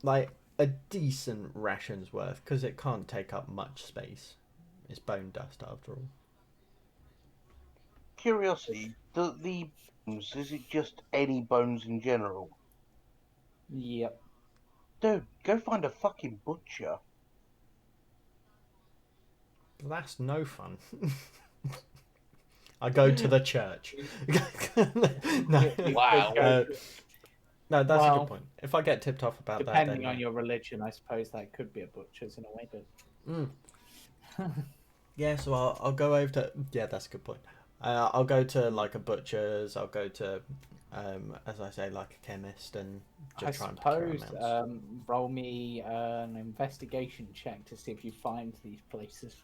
[SPEAKER 5] like a decent ration's worth because it can't take up much space. It's bone dust after all.
[SPEAKER 6] Curiosity, the bones, is it just any bones in general?
[SPEAKER 1] Yep.
[SPEAKER 6] Dude, go find a fucking butcher.
[SPEAKER 5] That's no fun. I go to the church. No,
[SPEAKER 6] Wow.
[SPEAKER 5] no, that's a
[SPEAKER 1] Well,
[SPEAKER 5] good point. If I get tipped off about that,
[SPEAKER 1] Depending
[SPEAKER 5] then
[SPEAKER 1] on your religion, I suppose that could be a butcher's in a way, but
[SPEAKER 5] yeah, so I'll go over to. Yeah, that's a good point. I'll go to like a butcher's. I'll go to, as I say, like a chemist, and
[SPEAKER 1] I
[SPEAKER 5] just try and procure
[SPEAKER 1] suppose
[SPEAKER 5] amounts.
[SPEAKER 1] roll me an investigation check to see if you find these places.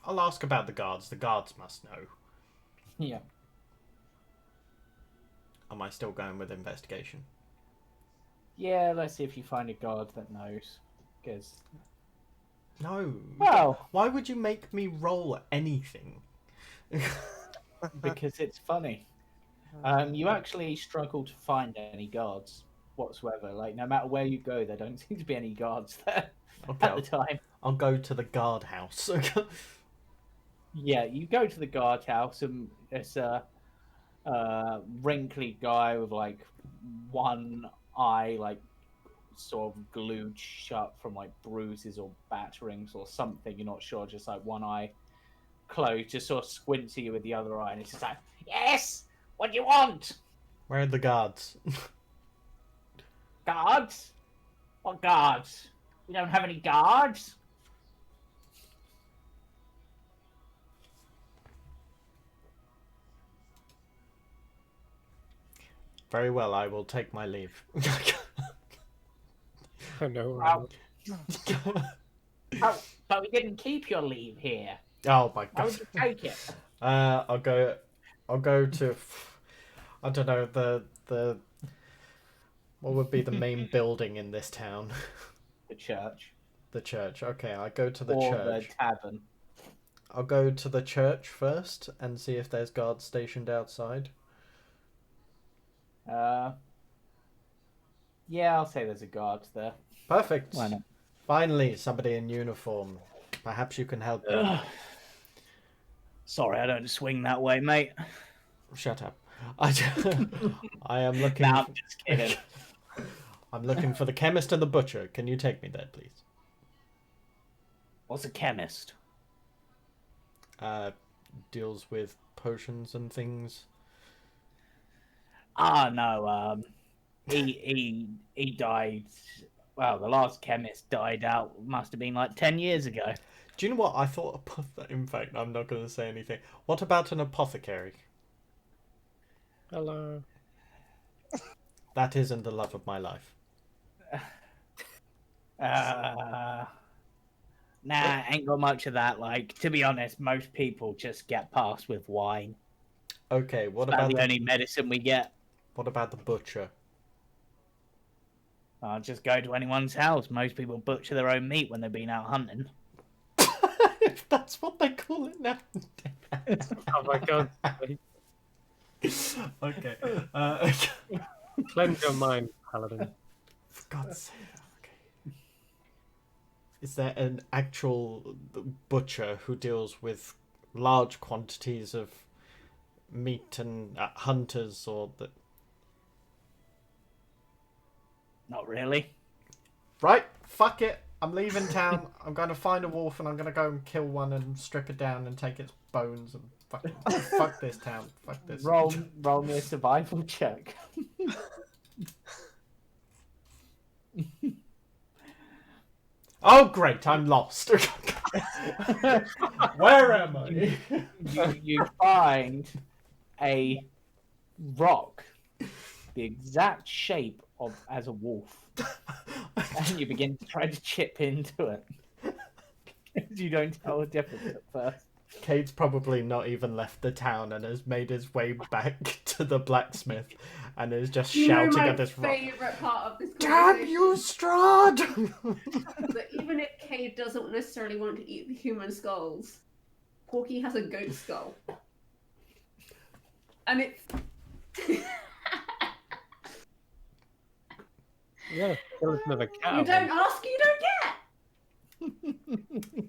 [SPEAKER 5] I'll ask about the guards. The guards must know.
[SPEAKER 1] Yeah.
[SPEAKER 5] Am I still going with investigation?
[SPEAKER 1] Yeah, let's see if you find a guard that knows. Because,
[SPEAKER 5] No.
[SPEAKER 1] well,
[SPEAKER 5] Why would you make me roll anything?
[SPEAKER 1] because it's funny. You actually struggle to find any guards whatsoever. Like, no matter where you go, there don't seem to be any guards there
[SPEAKER 5] Okay,
[SPEAKER 1] at the time.
[SPEAKER 5] I'll go to the guardhouse.
[SPEAKER 1] Yeah, you go to the guardhouse, and it's a wrinkly guy with like one eye like sort of glued shut from like bruises or batterings or something. You're not sure, just like one eye closed, just sort of squints at you with the other eye, and it's just like, yes, what do you want?
[SPEAKER 5] Where are the guards?
[SPEAKER 1] Guards? What guards? We don't have any guards.
[SPEAKER 5] Very well, I will take my leave.
[SPEAKER 4] I know.
[SPEAKER 1] Well, oh, but we didn't keep your leave here.
[SPEAKER 5] Oh my
[SPEAKER 1] Why
[SPEAKER 5] god.
[SPEAKER 1] would you take it?
[SPEAKER 5] I'll go to, I don't know, the what would be the main building in this town?
[SPEAKER 1] The church.
[SPEAKER 5] The church. Okay, I go to the
[SPEAKER 1] or
[SPEAKER 5] church.
[SPEAKER 1] the tavern.
[SPEAKER 5] I'll go to the church first and see if there's guards stationed outside.
[SPEAKER 1] Yeah, I'll say there's a guard there.
[SPEAKER 5] Perfect.
[SPEAKER 1] Why not?
[SPEAKER 5] Finally, somebody in uniform. Perhaps you can help me.
[SPEAKER 1] Sorry, I don't swing that way, mate.
[SPEAKER 5] Shut up. I am looking.
[SPEAKER 1] Nah, I'm just kidding.
[SPEAKER 5] I'm looking for the chemist and the butcher. Can you take me there, please?
[SPEAKER 1] What's a chemist?
[SPEAKER 5] Deals with potions and things.
[SPEAKER 1] Ah, no. He died. Well, the last chemist died out. Must have been like 10 years ago.
[SPEAKER 5] Do you know what I thought? In fact, I'm not going to say anything. What about an apothecary?
[SPEAKER 4] Hello.
[SPEAKER 5] That isn't the love of my life.
[SPEAKER 1] Nah, ain't got much of that. Like, to be honest, most people just get past with wine.
[SPEAKER 5] Okay, what
[SPEAKER 1] That's
[SPEAKER 5] about
[SPEAKER 1] the
[SPEAKER 5] the
[SPEAKER 1] only medicine we get.
[SPEAKER 5] what about the butcher?
[SPEAKER 1] I'll just go to anyone's house. Most people butcher their own meat when they've been out hunting.
[SPEAKER 5] If that's what they call it now.
[SPEAKER 4] Oh my god.
[SPEAKER 5] Okay.
[SPEAKER 4] Cleanse your mind, Paladin.
[SPEAKER 5] For God's sake. Okay. is there an actual butcher who deals with large quantities of meat and hunters or the...
[SPEAKER 1] Not really.
[SPEAKER 5] Right, fuck it. I'm leaving town. I'm going to find a wolf and I'm going to go and kill one and strip it down and take its bones and fuck this town. Fuck this.
[SPEAKER 1] Roll me a survival check.
[SPEAKER 5] Oh, great, I'm lost. Where am I?
[SPEAKER 1] You find a rock the exact shape of as a wolf, and you begin to try to chip into it. You don't tell the difference at first.
[SPEAKER 5] Cade's probably not even left the town and has made his way back to the blacksmith and is just shouting at this rock.
[SPEAKER 2] Favorite part of this
[SPEAKER 5] Damn you, Strahd!
[SPEAKER 2] That even if Cade doesn't necessarily want to eat the human skulls, Porky has a goat skull. And it's...
[SPEAKER 4] Yeah, skeleton of a cow.
[SPEAKER 2] You don't ask, you don't get!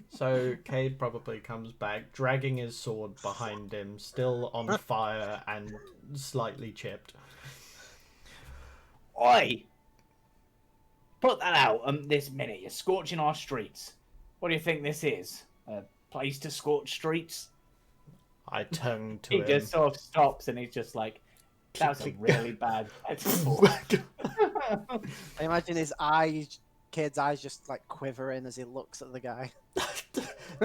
[SPEAKER 5] So Cade probably comes back, dragging his sword behind him, still on fire and slightly chipped.
[SPEAKER 1] Oi! Put that out this minute. You're scorching our streets. What do you think this is? A place to scorch streets?
[SPEAKER 5] I turn to
[SPEAKER 1] He
[SPEAKER 5] him.
[SPEAKER 1] just sort of stops and he's just like, that's a really bad metaphor.
[SPEAKER 3] I imagine his eyes, Cade's eyes, just like quivering as he looks at the guy.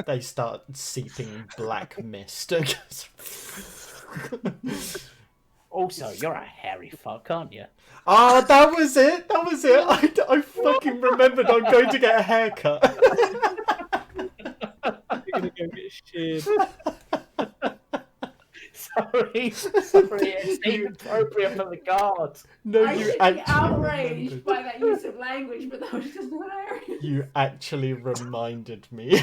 [SPEAKER 5] They start seeping black mist.
[SPEAKER 1] Also, you're a hairy fuck, aren't you?
[SPEAKER 5] Ah, that was it. That was it. I fucking remembered I'm going to get a haircut.
[SPEAKER 4] You're gonna go get sheared.
[SPEAKER 1] Sorry, it's inappropriate for the guard.
[SPEAKER 5] No,
[SPEAKER 2] I
[SPEAKER 5] you
[SPEAKER 2] should be
[SPEAKER 5] actually
[SPEAKER 2] outraged
[SPEAKER 5] remembered.
[SPEAKER 2] by that use of language, but that was just hilarious.
[SPEAKER 5] You actually reminded me.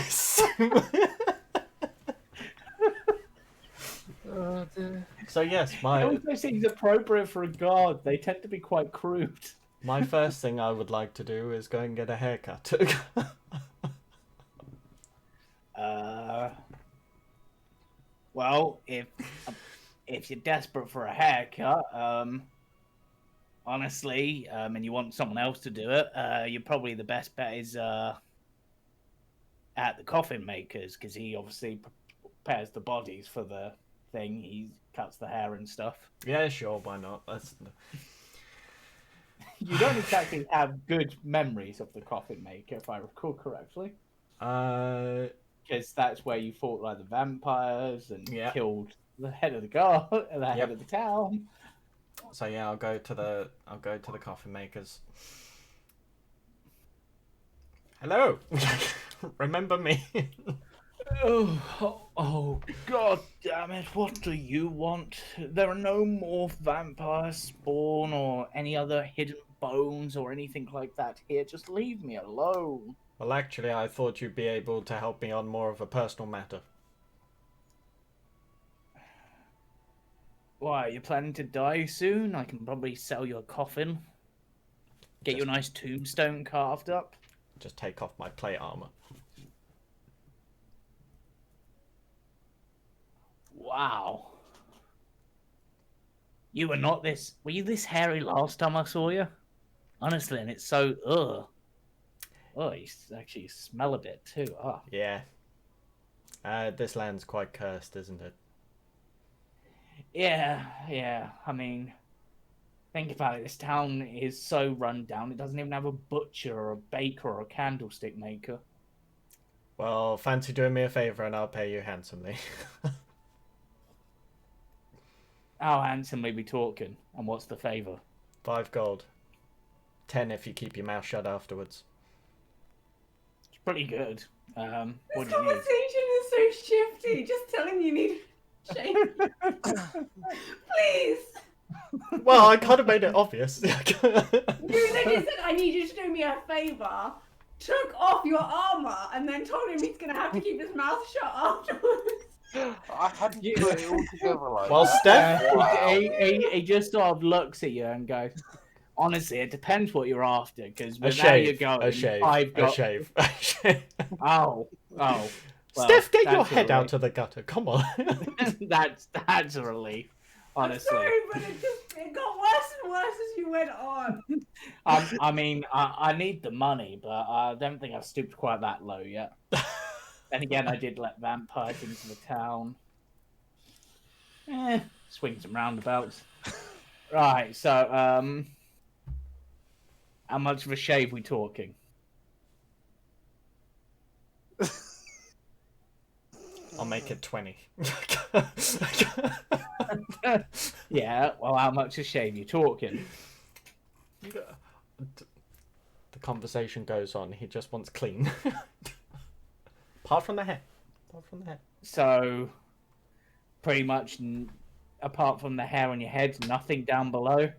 [SPEAKER 4] Oh, dear.
[SPEAKER 5] So yes,
[SPEAKER 1] It
[SPEAKER 5] my
[SPEAKER 1] also seems appropriate for a guard. They tend to be quite crude.
[SPEAKER 5] my first thing I would like to do is go and get a haircut.
[SPEAKER 1] Well, if you're desperate for a haircut, honestly, and you want someone else to do it, you're probably the best bet is at the coffin makers, because he obviously prepares the bodies for the thing. He cuts the hair and stuff.
[SPEAKER 5] Yeah, sure, why not? That's...
[SPEAKER 1] You don't exactly have good memories of the coffin maker, if I recall correctly, because that's where you fought like the vampires and
[SPEAKER 5] Yeah.
[SPEAKER 1] killed the head of the guard, the head
[SPEAKER 5] Yep.
[SPEAKER 1] of the town.
[SPEAKER 5] So yeah, I'll go to the coffin makers. Hello, remember me?
[SPEAKER 1] Oh, god damn it, what do you want? There are no more vampires spawn or any other hidden bones or anything like that here. Just leave me alone.
[SPEAKER 5] Well, actually, I thought you'd be able to help me on more of a personal matter.
[SPEAKER 1] Why, are you planning to die soon? I can probably sell you a coffin. Get you a nice tombstone carved up.
[SPEAKER 5] Just take off my plate armor.
[SPEAKER 1] Wow. You were not this... Were you this hairy last time I saw you? Honestly, and it's so... Ugh. Oh, you actually smell a bit too. Oh.
[SPEAKER 5] Yeah. This land's quite cursed, isn't it?
[SPEAKER 1] Yeah. I mean, think about it. This town is so run down. It doesn't even have a butcher or a baker or a candlestick maker.
[SPEAKER 5] Well, fancy doing me a favour and I'll pay you handsomely.
[SPEAKER 1] How handsomely we talking? And what's the favour?
[SPEAKER 5] 5 gold. 10 if you keep your mouth shut afterwards.
[SPEAKER 1] It's pretty good. What
[SPEAKER 2] This
[SPEAKER 1] do you need?
[SPEAKER 2] conversation is so shifty. Just telling you need shame. Please.
[SPEAKER 5] Well, I kind of made it obvious.
[SPEAKER 2] You then just said, I need you to do me a favour. Took off your armour and then told him he's going to have to keep his mouth shut afterwards.
[SPEAKER 6] I hadn't put it all together like
[SPEAKER 5] Well,
[SPEAKER 6] that.
[SPEAKER 5] Steph...
[SPEAKER 1] He just sort of looks at you and goes, Honestly, it depends what you're after. Because
[SPEAKER 5] A
[SPEAKER 1] with how you're
[SPEAKER 5] shave.
[SPEAKER 1] going,
[SPEAKER 5] A shave.
[SPEAKER 1] I've got.
[SPEAKER 5] A shave. A shave.
[SPEAKER 1] Oh. Well,
[SPEAKER 5] Steph, get your
[SPEAKER 1] that's a
[SPEAKER 5] head out
[SPEAKER 1] relief.
[SPEAKER 5] of the gutter. Come on.
[SPEAKER 1] that's a relief. Honestly.
[SPEAKER 2] I'm sorry, but it got worse and worse as you went on.
[SPEAKER 1] I mean, I need the money, but I don't think I've stooped quite that low yet. Then again, I did let vampires into the town. Swings and roundabouts. Right, so, how much of a shave we talking?
[SPEAKER 5] I'll make it 20.
[SPEAKER 1] Yeah, well, how much a shave you talking?
[SPEAKER 5] The conversation goes on. He just wants clean. Apart from the hair. Apart from the hair.
[SPEAKER 1] So, pretty much, apart from the hair on your head, nothing down below.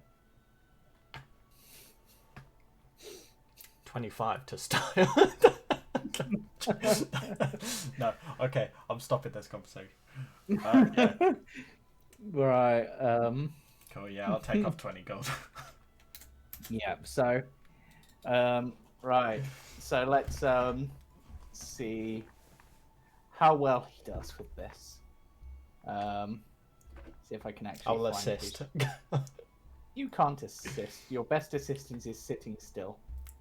[SPEAKER 5] 25 to style. No, okay, I'm stopping this conversation. Yeah.
[SPEAKER 1] Right,
[SPEAKER 5] Cool, yeah, I'll take off 20 gold.
[SPEAKER 1] yeah, so, right, so let's, see how well he does with this. See if I can actually
[SPEAKER 5] I'll
[SPEAKER 1] find
[SPEAKER 5] assist.
[SPEAKER 1] You can't assist. Your best assistance is sitting still.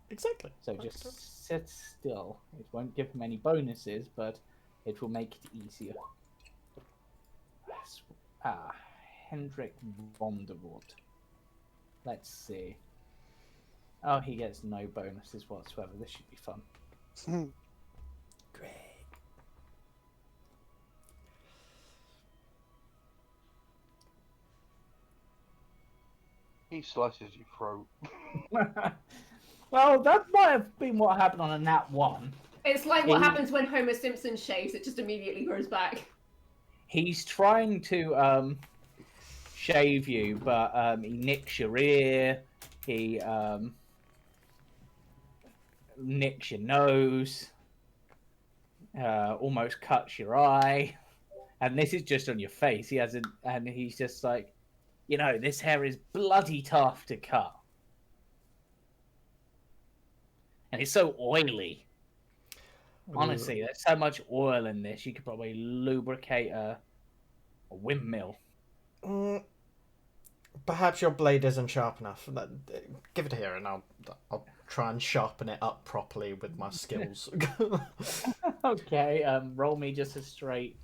[SPEAKER 5] Exactly.
[SPEAKER 1] So just sit still. It won't give him any bonuses, but it will make it easier. Hendrik von der Voort. Let's see. Oh, he gets no bonuses whatsoever. This should be fun.
[SPEAKER 5] Great.
[SPEAKER 6] He slices your throat.
[SPEAKER 1] Well, that might have been what happened on a nat 1.
[SPEAKER 2] It's like what
[SPEAKER 1] He-
[SPEAKER 2] happens when Homer Simpson shaves, it just immediately grows back.
[SPEAKER 1] He's trying to shave you, but he nicks your ear. He nicks your nose. Almost cuts your eye. And this is just on your face. He hasn't, and he's just like, you know, this hair is bloody tough to cut. And it's so oily. Honestly, there's so much oil in this, you could probably lubricate a windmill.
[SPEAKER 5] Perhaps your blade isn't sharp enough. Give it here and I'll try and sharpen it up properly with my skills.
[SPEAKER 1] Okay, roll me just a straight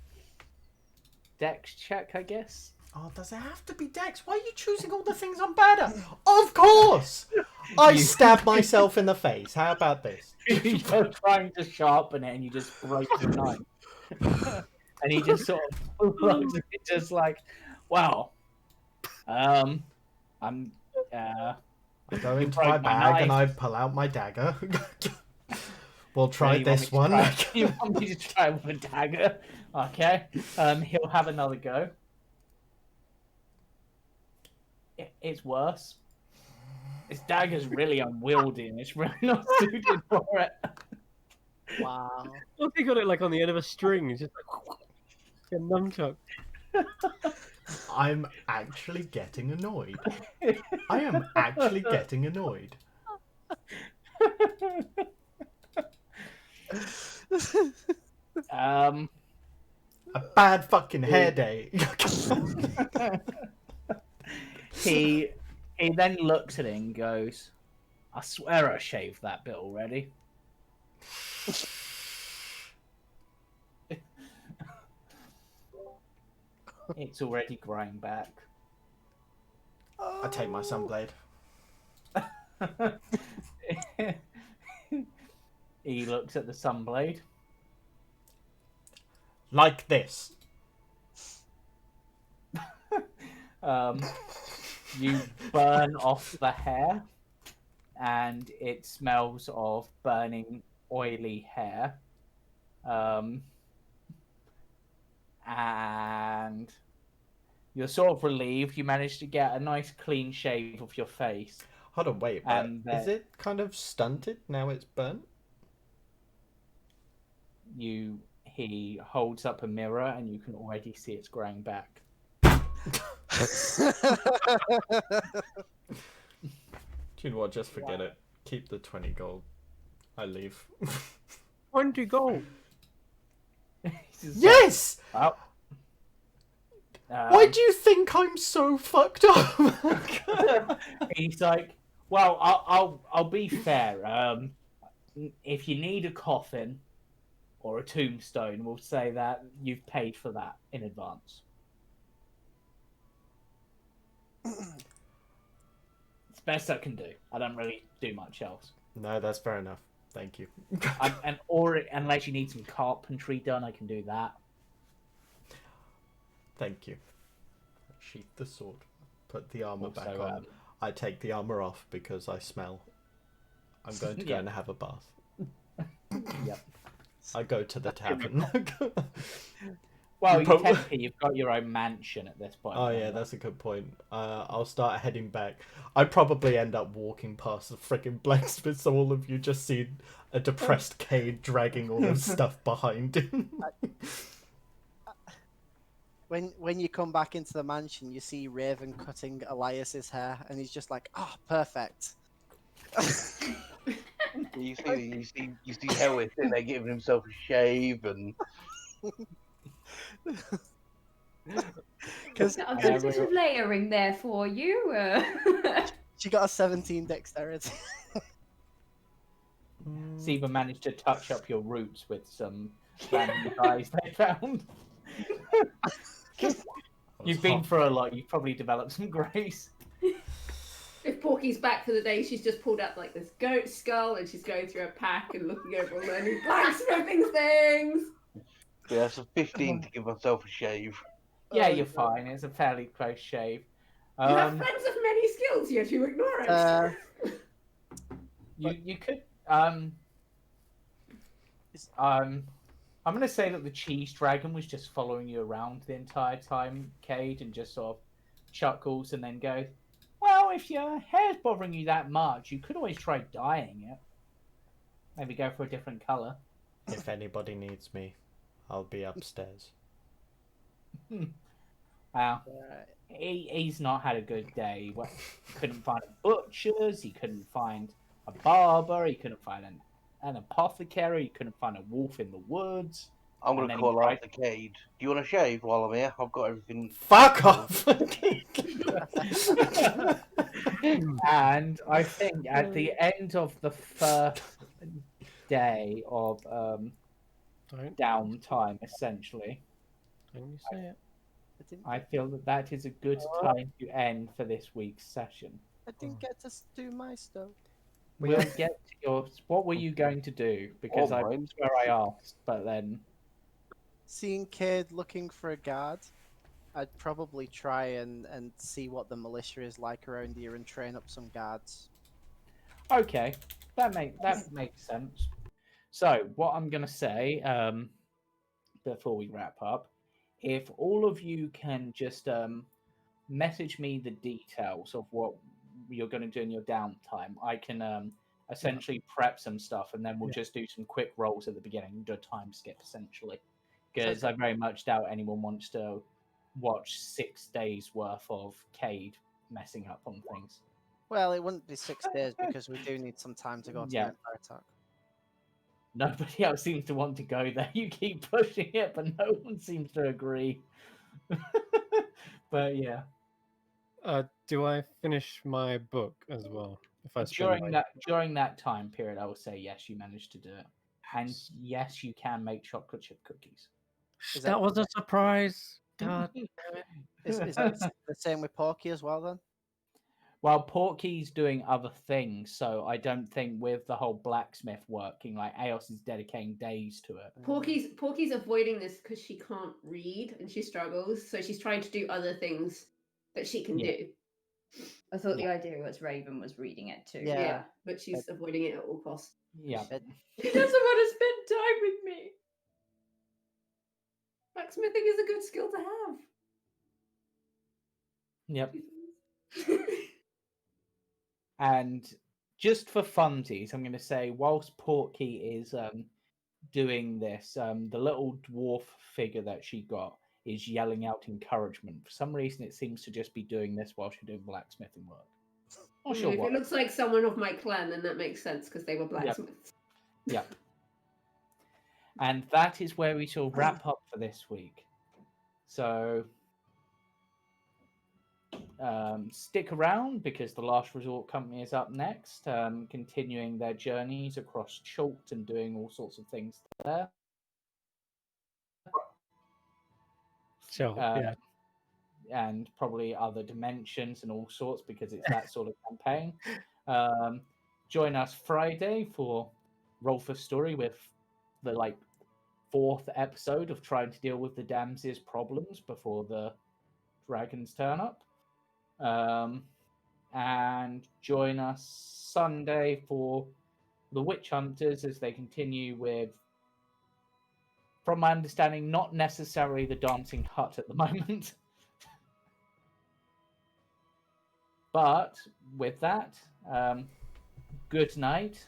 [SPEAKER 1] dex check, I guess.
[SPEAKER 5] Oh, does it have to be Dex? Why are you choosing all the things I'm bad at? Of course! I stab myself in the face. How about this?
[SPEAKER 1] You're trying to sharpen it and you just break the knife. And he just sort of looks at it just like, wow. I'm
[SPEAKER 5] I go into
[SPEAKER 1] broke
[SPEAKER 5] my
[SPEAKER 1] my
[SPEAKER 5] bag and I
[SPEAKER 1] knife.
[SPEAKER 5] pull out my dagger. We'll
[SPEAKER 1] So
[SPEAKER 5] try
[SPEAKER 1] you want
[SPEAKER 5] this
[SPEAKER 1] me to
[SPEAKER 5] one.
[SPEAKER 1] try- you want me to try with a dagger? Okay. He'll have another go. It's worse. This dagger's really unwieldy and it's really not suited for it.
[SPEAKER 3] Wow.
[SPEAKER 4] Look, he got it like on the end of a string. It's just like a nunchuck.
[SPEAKER 5] I'm actually getting annoyed. I am actually getting annoyed. A bad fucking hair day.
[SPEAKER 1] He then looks at it and goes, I swear I shaved that bit already. It's already growing back.
[SPEAKER 5] I take my sunblade.
[SPEAKER 1] He looks at the sunblade.
[SPEAKER 5] Like this.
[SPEAKER 1] You burn off the hair, and it smells of burning, oily hair. And you're sort of relieved you managed to get a nice clean shave of your face.
[SPEAKER 5] Hold on, wait, but
[SPEAKER 1] And
[SPEAKER 5] is it kind of stunted now it's burnt?
[SPEAKER 1] He holds up a mirror and you can already see it's growing back.
[SPEAKER 5] You know what? Just forget it. Keep the 20 gold. I leave.
[SPEAKER 4] 20 gold.
[SPEAKER 5] Yes!
[SPEAKER 1] Well,
[SPEAKER 5] Why do you think I'm so fucked up?
[SPEAKER 1] he's like, well, I'll be fair. If you need a coffin or a tombstone, we'll say that you've paid for that in advance. It's best I can do. I don't really do much else.
[SPEAKER 5] No, that's fair enough. Thank you.
[SPEAKER 1] Or unless you need some carpentry done, I can do that.
[SPEAKER 5] Thank you. Sheath the sword. Put the armor
[SPEAKER 1] Also,
[SPEAKER 5] back on. I take the armor off because I smell. I'm going to go and have a bath.
[SPEAKER 1] Yep.
[SPEAKER 5] I go to the tavern.
[SPEAKER 1] Well, technically, you've got your own mansion at this point.
[SPEAKER 5] Oh yeah, that's a good point. I'll start heading back. I probably end up walking past the freaking blacksmith, so all of you just see a depressed Cade dragging all his stuff behind him.
[SPEAKER 3] When you come back into the mansion, you see Raven cutting Elias's hair, and he's just like, "Ah, perfect."
[SPEAKER 6] You see how it's in there giving himself a shave and.
[SPEAKER 3] Because
[SPEAKER 7] A good bit of layering there for you.
[SPEAKER 3] she got a 17 dexterity.
[SPEAKER 1] Siva managed to touch up your roots with some random guys they found. You've been through a lot. You've probably developed some grace.
[SPEAKER 2] If Porky's back for the day, she's just pulled up like this goat skull and she's going through a pack and looking over all the new blacksmithing things.
[SPEAKER 6] Yeah, that's a 15 to give myself a shave.
[SPEAKER 1] Yeah, you're fine. It's a fairly close shave.
[SPEAKER 2] You have friends of many skills, yet you ignore it.
[SPEAKER 1] You could I'm gonna say that the cheese dragon was just following you around the entire time, Cade, and just sort of chuckles and then goes, well, if your hair's bothering you that much, you could always try dyeing it. Maybe go for a different colour.
[SPEAKER 5] If anybody needs me, I'll be upstairs.
[SPEAKER 1] Wow. He's not had a good day. He couldn't find a butcher's, he couldn't find a barber, he couldn't find an apothecary, he couldn't find a wolf in the woods.
[SPEAKER 6] I'm going to call out the Cade. Do you want a shave while I'm here? I've got everything.
[SPEAKER 5] Fuck off!
[SPEAKER 1] And I think at the end of the first day of downtime, essentially,
[SPEAKER 4] Don't you say it?
[SPEAKER 1] I feel that is a good time to end for this week's session.
[SPEAKER 3] I didn't get to do my stuff.
[SPEAKER 1] We'll get to your. What were you going to do? Because I swear I asked, but then.
[SPEAKER 3] Seeing Cade looking for a guard, I'd probably try and see what the militia is like around here and train up some guards.
[SPEAKER 1] Okay, that makes sense. So what I'm gonna say, before we wrap up, if all of you can just message me the details of what you're going to do in your downtime, I can essentially prep some stuff, and then we'll just do some quick rolls at the beginning, do a time skip essentially, because I very much doubt anyone wants to watch 6 days worth of Cade messing up on things.
[SPEAKER 3] Well, it wouldn't be 6 days because we do need some time to go to the Empire Attack.
[SPEAKER 1] Nobody else seems to want to go there. You keep pushing it, but no one seems to agree. But yeah.
[SPEAKER 4] Do I finish my book as well? If I
[SPEAKER 1] during that time period, I will say yes, you managed to do it, and yes, you can make chocolate chip cookies.
[SPEAKER 4] That was a surprise. God.
[SPEAKER 3] Is that the same with Porky as well then?
[SPEAKER 1] Well, Porky's doing other things, so I don't think with the whole blacksmith working, like Eos is dedicating days to it.
[SPEAKER 2] Porky's avoiding this because she can't read and she struggles, so she's trying to do other things that she can do.
[SPEAKER 7] I thought the idea was Raven was reading it too.
[SPEAKER 2] Yeah, but she's avoiding it at all costs.
[SPEAKER 1] Yeah.
[SPEAKER 2] She doesn't want to spend time with me. Blacksmithing is a good skill to have.
[SPEAKER 1] Yep. And just for funsies, I'm going to say, whilst Porky is doing this, the little dwarf figure that she got is yelling out encouragement. For some reason, it seems to just be doing this while she's doing blacksmithing work. Not sure
[SPEAKER 2] If
[SPEAKER 1] what.
[SPEAKER 2] it looks like someone of my clan, then that makes sense because they were blacksmiths.
[SPEAKER 1] Yep. And that is where we shall wrap up for this week. So stick around because the Last Resort Company is up next, continuing their journeys across Chalk and doing all sorts of things there.
[SPEAKER 4] Sure. Yeah.
[SPEAKER 1] And probably other dimensions and all sorts because it's that sort of campaign. Join us Friday for Roll for Story with the fourth episode of trying to deal with the Dams's problems before the dragons turn up. And join us Sunday for the Witch Hunters as they continue with, from my understanding, not necessarily the Dancing Hut at the moment. But with that, good night,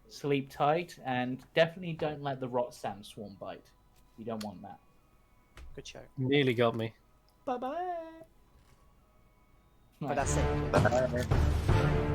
[SPEAKER 1] sleep tight, and definitely don't let the rot sand swarm bite. You don't want that.
[SPEAKER 3] Good show.
[SPEAKER 4] Nearly got me.
[SPEAKER 5] Bye bye.
[SPEAKER 3] But that's it.
[SPEAKER 1] Bye.